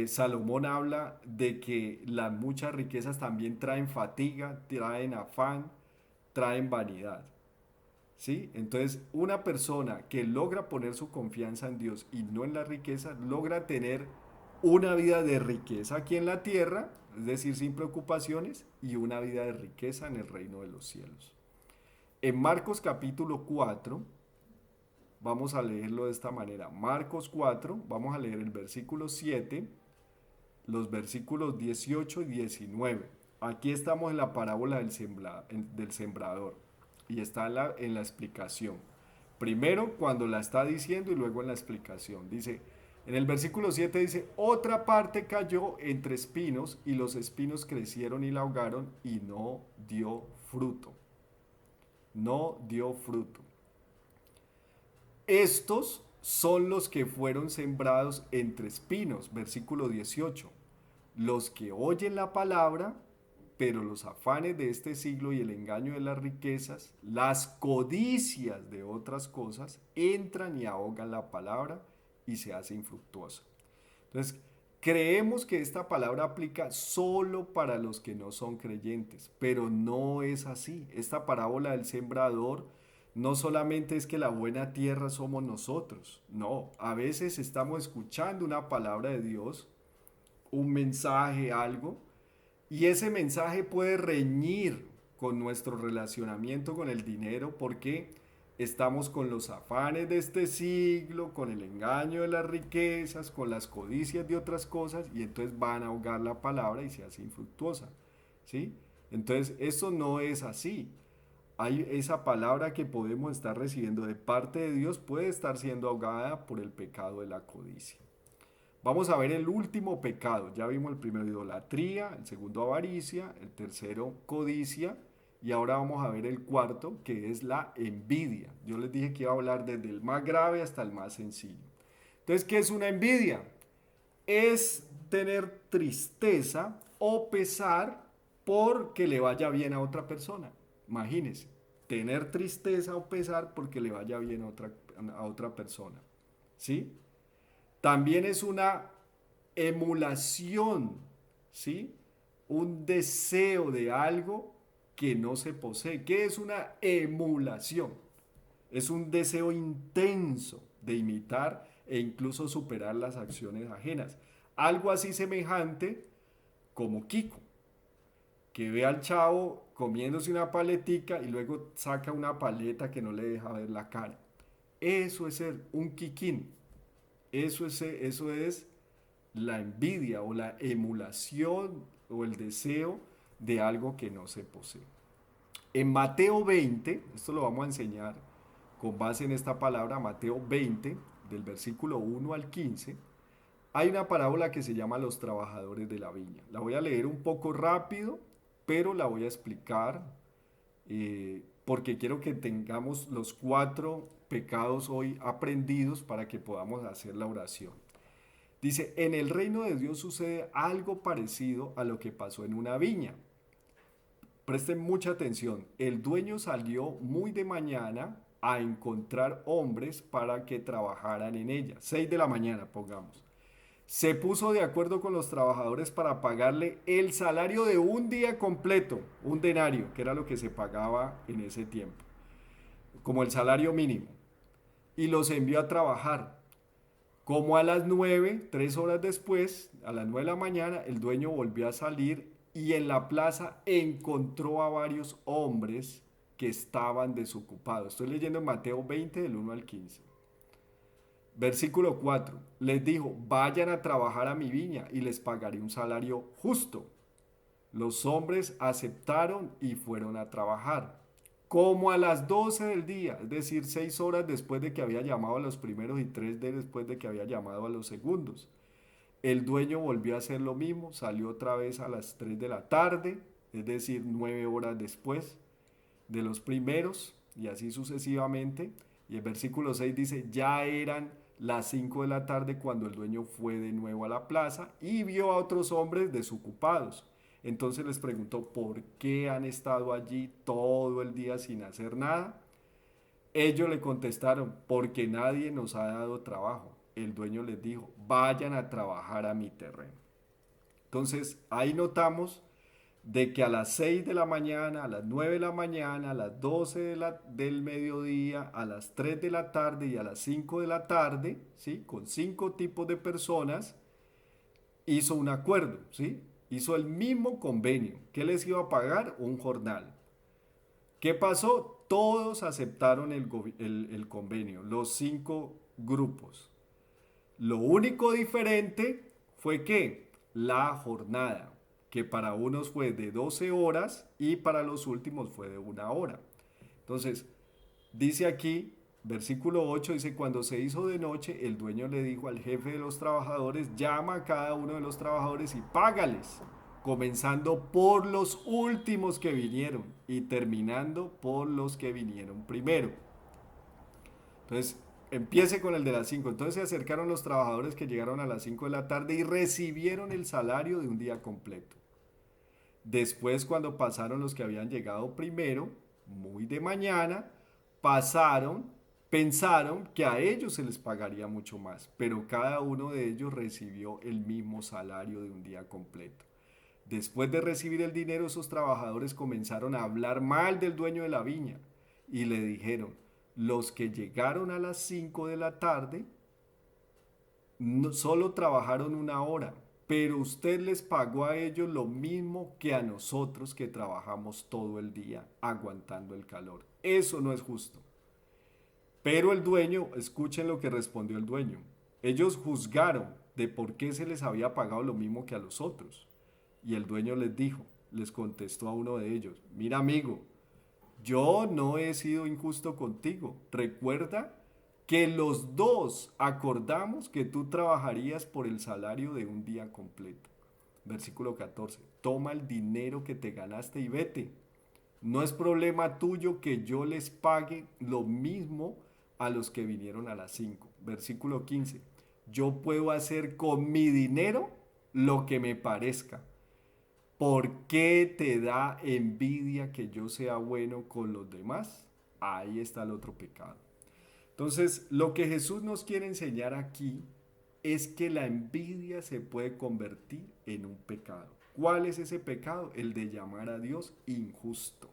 Salomón habla de que las muchas riquezas también traen fatiga, traen afán, traen vanidad. ¿Sí? Entonces, una persona que logra poner su confianza en Dios y no en la riqueza, logra tener una vida de riqueza aquí en la tierra, es decir, sin preocupaciones, y una vida de riqueza en el reino de los cielos. En Marcos capítulo 4, vamos a leerlo de esta manera. Marcos 4, vamos a leer el versículo 7, los versículos 18 y 19. Aquí estamos en la parábola del sembrador y está en la explicación. Primero cuando la está diciendo y luego en la explicación. Dice, en el versículo 7 dice, otra parte cayó entre espinos y los espinos crecieron y la ahogaron y no dio fruto. No dio fruto. Estos son los que fueron sembrados entre espinos, versículo 18. Los que oyen la palabra, pero los afanes de este siglo y el engaño de las riquezas, las codicias de otras cosas, entran y ahogan la palabra y se hace infructuosa. Entonces, creemos que esta palabra aplica solo para los que no son creyentes, pero no es así. Esta parábola del sembrador no solamente es que la buena tierra somos nosotros, no, a veces estamos escuchando una palabra de Dios, un mensaje, algo, y ese mensaje puede reñir con nuestro relacionamiento con el dinero porque estamos con los afanes de este siglo, con el engaño de las riquezas, con las codicias de otras cosas y entonces van a ahogar la palabra y se hace infructuosa, ¿sí? Entonces, eso no es así. Hay esa palabra que podemos estar recibiendo de parte de Dios puede estar siendo ahogada por el pecado de la codicia. Vamos a ver el último pecado. Ya vimos el primero, idolatría, el segundo, avaricia, el tercero, codicia, y ahora vamos a ver el cuarto, que es la envidia. Yo les dije que iba a hablar desde el más grave hasta el más sencillo. Entonces, ¿qué es una envidia? Es tener tristeza o pesar porque le vaya bien a otra persona. Imagínense, tener tristeza o pesar porque le vaya bien a otra persona. ¿Sí? También es una emulación, ¿sí? Un deseo de algo que no se posee. ¿Qué es una emulación? Es un deseo intenso de imitar e incluso superar las acciones ajenas. Algo así semejante como Kiko, que ve al chavo comiéndose una paletica y luego saca una paleta que no le deja ver la cara. Eso es ser un quiquín. Eso es la envidia o la emulación o el deseo de algo que no se posee. En Mateo 20, esto lo vamos a enseñar con base en esta palabra, Mateo 20, del versículo 1 al 15, hay una parábola que se llama Los trabajadores de la viña. La voy a leer un poco rápido, pero la voy a explicar porque quiero que tengamos los 4 pecados hoy aprendidos para que podamos hacer la oración. Dice, en el reino de Dios sucede algo parecido a lo que pasó en una viña. Presten mucha atención. El dueño salió muy de mañana a encontrar hombres para que trabajaran en ella. 6 de la mañana, pongamos. Se puso de acuerdo con los trabajadores para pagarle el salario de un día completo, un denario, que era lo que se pagaba en ese tiempo, como el salario mínimo. Y los envió a trabajar. Como a las 9, 3 horas después, a las 9 de la mañana, el dueño volvió a salir y en la plaza encontró a varios hombres que estaban desocupados. Estoy leyendo en Mateo 20, del 1 al 15. Versículo 4. Les dijo, vayan a trabajar a mi viña y les pagaré un salario justo. Los hombres aceptaron y fueron a trabajar. Como a las 12 del día, es decir, 6 horas después de que había llamado a los primeros y 3 después de que había llamado a los segundos. El dueño volvió a hacer lo mismo, salió otra vez a las 3 de la tarde, es decir, 9 horas después de los primeros, y así sucesivamente. Y el versículo 6 dice, ya eran las 5 de la tarde cuando el dueño fue de nuevo a la plaza y vio a otros hombres desocupados. Entonces les preguntó, ¿por qué han estado allí todo el día sin hacer nada? Ellos le contestaron, porque nadie nos ha dado trabajo. El dueño les dijo, vayan a trabajar a mi terreno. Entonces ahí notamos de que a las 6 de la mañana, a las 9 de la mañana, a las 12 del mediodía, a las 3 de la tarde y a las 5 de la tarde, ¿sí? Con 5 tipos de personas, hizo un acuerdo, ¿sí? Hizo el mismo convenio. ¿Qué les iba a pagar? Un jornal. ¿Qué pasó? Todos aceptaron el convenio, los 5 grupos. Lo único diferente fue que la jornada, que para unos fue de 12 horas y para los últimos fue de 1 hora. Entonces, dice aquí, versículo 8, dice, cuando se hizo de noche, el dueño le dijo al jefe de los trabajadores, llama a cada uno de los trabajadores y págales, comenzando por los últimos que vinieron y terminando por los que vinieron primero. Entonces, empiece con el de las 5. Entonces se acercaron los trabajadores que llegaron a las 5 de la tarde y recibieron el salario de un día completo. Después, cuando pasaron los que habían llegado primero, muy de mañana, pensaron que a ellos se les pagaría mucho más, pero cada uno de ellos recibió el mismo salario de un día completo. Después de recibir el dinero, esos trabajadores comenzaron a hablar mal del dueño de la viña y le dijeron, los que llegaron a las 5 de la tarde solo trabajaron 1 hora, pero usted les pagó a ellos lo mismo que a nosotros que trabajamos todo el día aguantando el calor. Eso no es justo. Pero el dueño, escuchen lo que respondió el dueño. Ellos juzgaron de por qué se les había pagado lo mismo que a los otros. Y el dueño les contestó a uno de ellos, mira amigo, yo no he sido injusto contigo. Recuerda que los dos acordamos que tú trabajarías por el salario de un día completo. Versículo 14. Toma el dinero que te ganaste y vete. No es problema tuyo que yo les pague lo mismo a los que vinieron a las 5. Versículo 15. Yo puedo hacer con mi dinero lo que me parezca. ¿Por qué te da envidia que yo sea bueno con los demás? Ahí está el otro pecado. Entonces, lo que Jesús nos quiere enseñar aquí es que la envidia se puede convertir en un pecado. ¿Cuál es ese pecado? El de llamar a Dios injusto.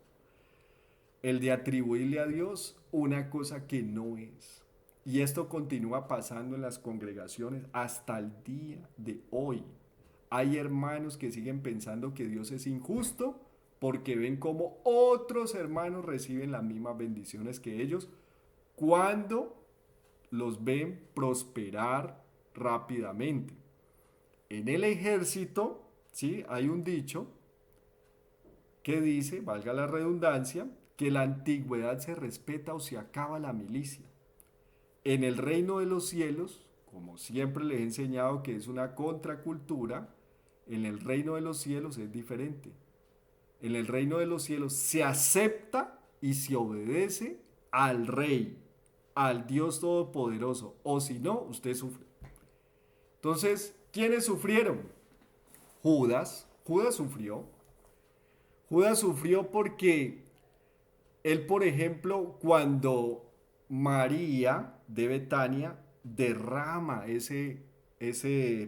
El de atribuirle a Dios una cosa que no es. Y esto continúa pasando en las congregaciones hasta el día de hoy. Hay hermanos que siguen pensando que Dios es injusto porque ven como otros hermanos reciben las mismas bendiciones que ellos cuando los ven prosperar rápidamente. En el ejército, ¿sí? Hay un dicho que dice, valga la redundancia, que la antigüedad se respeta o se acaba la milicia. En el reino de los cielos, como siempre les he enseñado que es una contracultura, en el reino de los cielos es diferente. En el reino de los cielos se acepta y se obedece al rey, al Dios Todopoderoso, o si no, usted sufre. Entonces, ¿quiénes sufrieron? Judas sufrió. Judas sufrió porque él, por ejemplo, cuando María de Betania derrama ese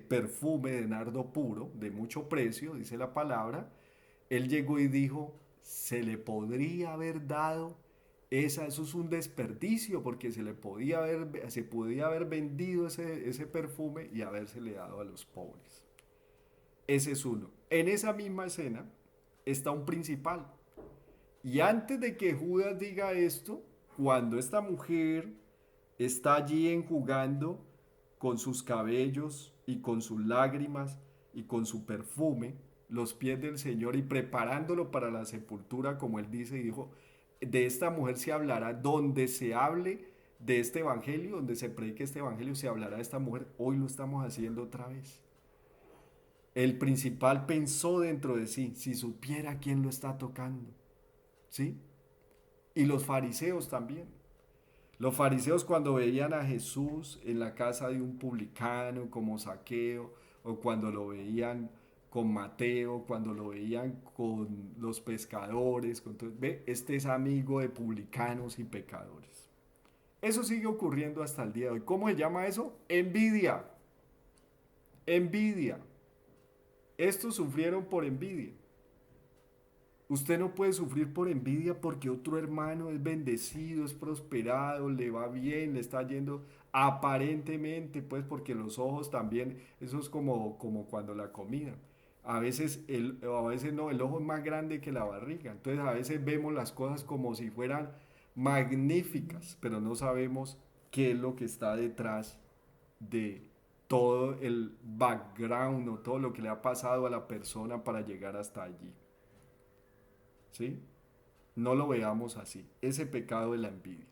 perfume de nardo puro, de mucho precio, dice la palabra, él llegó y dijo, se le podría haber dado, eso es un desperdicio, porque se podía haber vendido ese perfume y habérsele dado a los pobres. Ese es uno. En esa misma escena está un principal. Y antes de que Judas diga esto, cuando esta mujer está allí enjugando con sus cabellos y con sus lágrimas y con su perfume los pies del Señor y preparándolo para la sepultura, como él dice, y dijo, de esta mujer se hablará, donde se hable de este evangelio, donde se predique este evangelio, se hablará de esta mujer. Hoy lo estamos haciendo otra vez. El principal pensó dentro de sí, si supiera quién lo está tocando, ¿sí? Y los fariseos también. Los fariseos cuando veían a Jesús en la casa de un publicano como Zaqueo, o cuando lo veían con Mateo, cuando lo veían con los pescadores, ve, este es amigo de publicanos y pecadores. Eso sigue ocurriendo hasta el día de hoy. ¿Cómo se llama eso? Envidia. Envidia. Estos sufrieron por envidia. Usted no puede sufrir por envidia porque otro hermano es bendecido, es prosperado, le va bien, le está yendo aparentemente, pues porque los ojos también, eso es como cuando la comida. A veces no, el ojo es más grande que la barriga. Entonces a veces vemos las cosas como si fueran magníficas, pero no sabemos qué es lo que está detrás de todo el background o todo lo que le ha pasado a la persona para llegar hasta allí. ¿Sí? No lo veamos así, ese pecado de la envidia.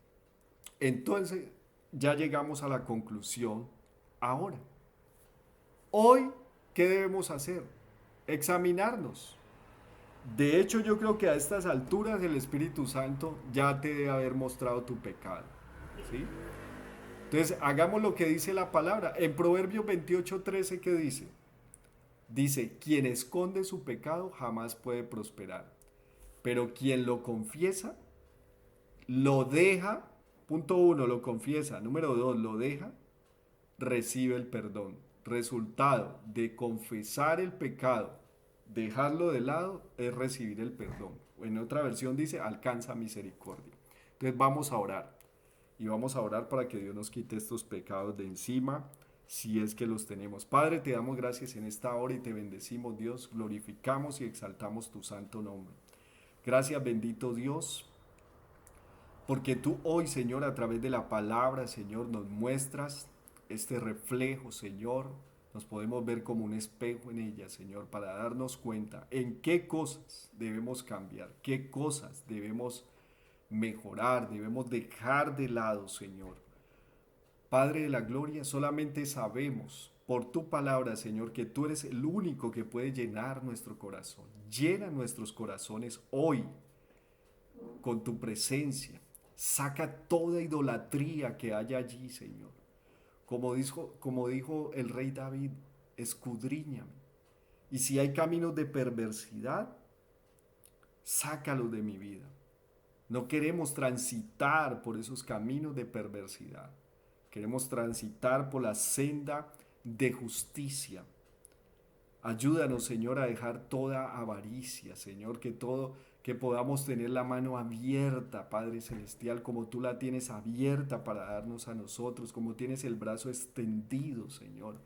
Entonces, ya llegamos a la conclusión ahora. Hoy, ¿qué debemos hacer? Examinarnos. De hecho, yo creo que a estas alturas el Espíritu Santo ya te debe haber mostrado tu pecado. ¿Sí? Entonces, hagamos lo que dice la palabra. En Proverbios 28:13, ¿qué dice? Dice, quien esconde su pecado jamás puede prosperar, pero quien lo confiesa lo deja, punto uno, lo confiesa, número dos, lo deja, recibe el perdón. Resultado de confesar el pecado, dejarlo de lado, es recibir el perdón. En otra versión dice, alcanza misericordia. Entonces vamos a orar. Y vamos a orar para que Dios nos quite estos pecados de encima, si es que los tenemos. Padre, te damos gracias en esta hora y te bendecimos, Dios. Glorificamos y exaltamos tu santo nombre. Gracias, bendito Dios, porque tú hoy, Señor, a través de la palabra, Señor, nos muestras este reflejo, Señor. Nos podemos ver como un espejo en ella, Señor, para darnos cuenta en qué cosas debemos cambiar, qué cosas debemos mejorar, debemos dejar de lado, Señor. Padre de la gloria, solamente sabemos por tu palabra, Señor, que tú eres el único que puede llenar nuestro corazón. Llena nuestros corazones hoy con tu presencia. Saca toda idolatría que haya allí, Señor. Como dijo el rey David, escudriñame. Y si hay caminos de perversidad, sácalos de mi vida. No queremos transitar por esos caminos de perversidad. Queremos transitar por la senda de justicia. Ayúdanos, Señor, a dejar toda avaricia, Señor, que podamos tener la mano abierta, Padre Celestial, como tú la tienes abierta para darnos a nosotros, como tienes el brazo extendido, Señor.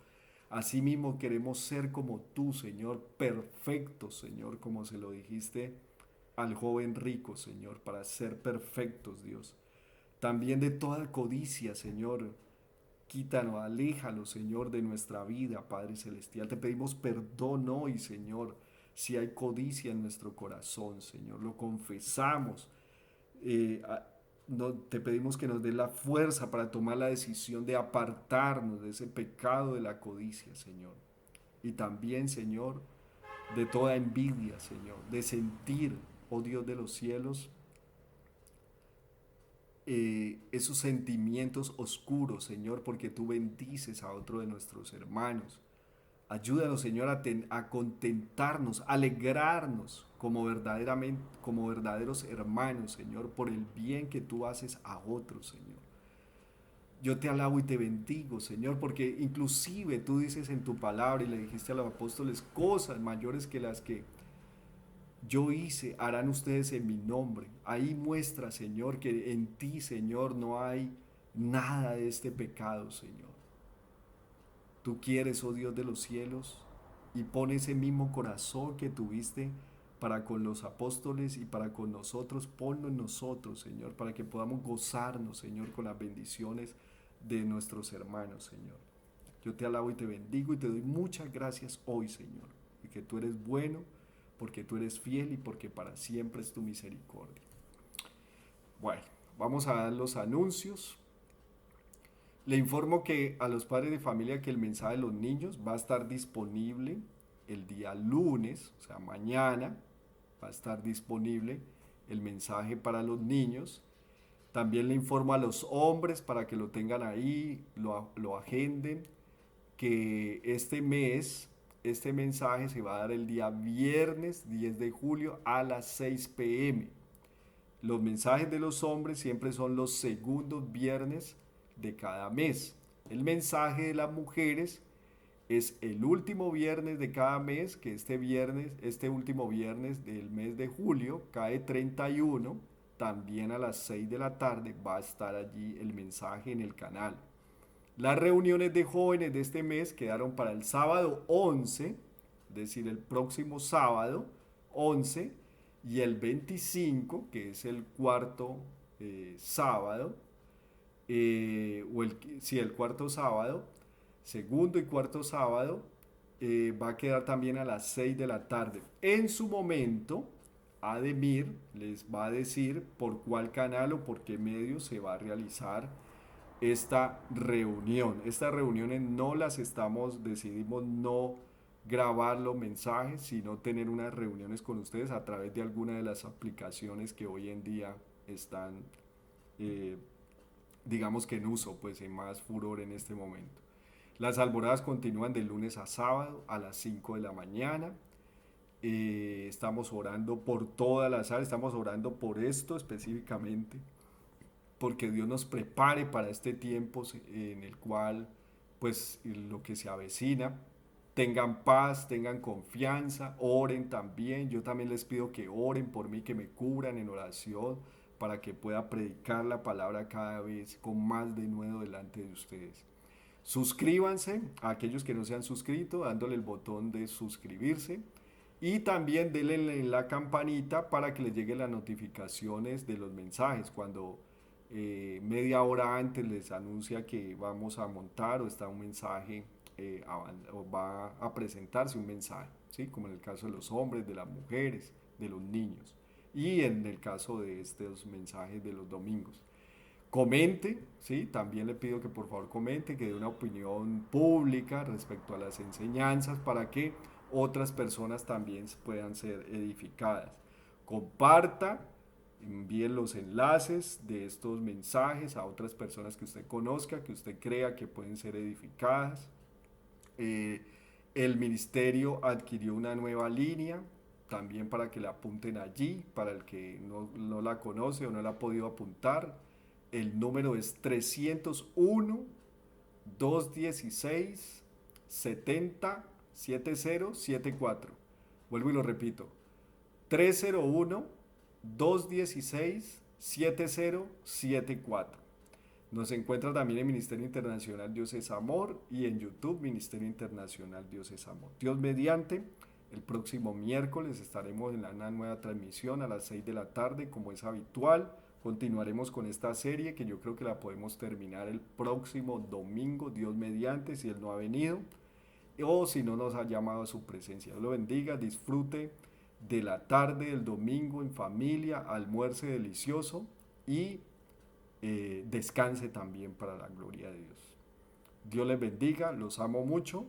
Asimismo queremos ser como tú, Señor, perfectos, Señor, como se lo dijiste al joven rico, Señor, para ser perfectos, Dios. También de toda codicia, Señor. Quítanos, aléjalo, Señor, de nuestra vida, Padre Celestial. Te pedimos perdón hoy, Señor, si hay codicia en nuestro corazón, Señor. Lo confesamos. No, te pedimos que nos dé la fuerza para tomar la decisión de apartarnos de ese pecado de la codicia, Señor. Y también, Señor, de toda envidia, Señor, de sentir, oh Dios de los cielos, esos sentimientos oscuros, Señor, porque tú bendices a otro de nuestros hermanos. Ayúdanos, Señor, a contentarnos, a alegrarnos como verdaderos hermanos, Señor, por el bien que tú haces a otros, Señor. Yo te alabo y te bendigo, Señor, porque inclusive tú dices en tu palabra y le dijiste a los apóstoles cosas mayores que las que yo hice, harán ustedes en mi nombre. Ahí muestra, Señor, que en ti, Señor, no hay nada de este pecado, Señor. Tú quieres, oh Dios de los cielos, y pon ese mismo corazón que tuviste para con los apóstoles y para con nosotros, ponlo en nosotros, Señor, para que podamos gozarnos, Señor, con las bendiciones de nuestros hermanos, Señor. Yo te alabo y te bendigo y te doy muchas gracias hoy, Señor, porque tú eres bueno, porque tú eres fiel y porque para siempre es tu misericordia. Bueno, vamos a dar los anuncios. Le informo que a los padres de familia que el mensaje de los niños va a estar disponible el día lunes, o sea, mañana, va a estar disponible el mensaje para los niños. También le informo a los hombres para que lo tengan ahí, lo agenden, que este mes, este mensaje se va a dar el día viernes 10 de julio a las 6 p.m. Los mensajes de los hombres siempre son los segundos viernes de cada mes. El mensaje de las mujeres es el último viernes de cada mes, que este último viernes del mes de julio, cae 31, también a las 6 de la tarde va a estar allí el mensaje en el canal. Las reuniones de jóvenes de este mes quedaron para el sábado 11, es decir, el próximo sábado 11, y el 25, que es el cuarto sábado, el cuarto sábado, segundo y cuarto sábado, va a quedar también a las 6 de la tarde. En su momento, Ademir les va a decir por cuál canal o por qué medio se va a realizar esta reunión. Estas reuniones no las decidimos no grabar los mensajes, sino tener unas reuniones con ustedes a través de alguna de las aplicaciones que hoy en día están, eh, digamos que en uso, pues en más furor en este momento. Las alboradas continúan de lunes a sábado a las 5 de la mañana. Estamos orando por todas las áreas, estamos orando por esto específicamente, porque Dios nos prepare para este tiempo en el cual, pues, lo que se avecina, tengan paz, tengan confianza, oren también. Yo también les pido que oren por mí, que me cubran en oración para que pueda predicar la palabra cada vez con más denuedo delante de ustedes. Suscríbanse a aquellos que no se han suscrito, dándole el botón de suscribirse. Y también denle en la campanita para que les lleguen las notificaciones de los mensajes. Cuando media hora antes les anuncia que vamos a montar o está un mensaje, o va a presentarse un mensaje, ¿sí? Como en el caso de los hombres, de las mujeres, de los niños. Y en el caso de estos mensajes de los domingos. Comente, ¿sí? También le pido que por favor comente, que dé una opinión pública respecto a las enseñanzas para que otras personas también puedan ser edificadas. Comparta, envíe los enlaces de estos mensajes a otras personas que usted conozca, que usted crea que pueden ser edificadas. El ministerio adquirió una nueva línea, también para que la apunten allí, para el que no la conoce o no la ha podido apuntar. El número es 301-216-7074. Vuelvo y lo repito. 301-216-7074. Nos encuentra también en Ministerio Internacional Dios es Amor y en YouTube Ministerio Internacional Dios es Amor. Dios mediante, el próximo miércoles estaremos en una nueva transmisión a las 6 de la tarde, como es habitual. Continuaremos con esta serie que yo creo que la podemos terminar el próximo domingo, Dios mediante, si Él no ha venido o si no nos ha llamado a su presencia. Dios lo bendiga, disfrute de la tarde del domingo en familia, almuerce delicioso y descanse también para la gloria de Dios. Dios les bendiga, los amo mucho.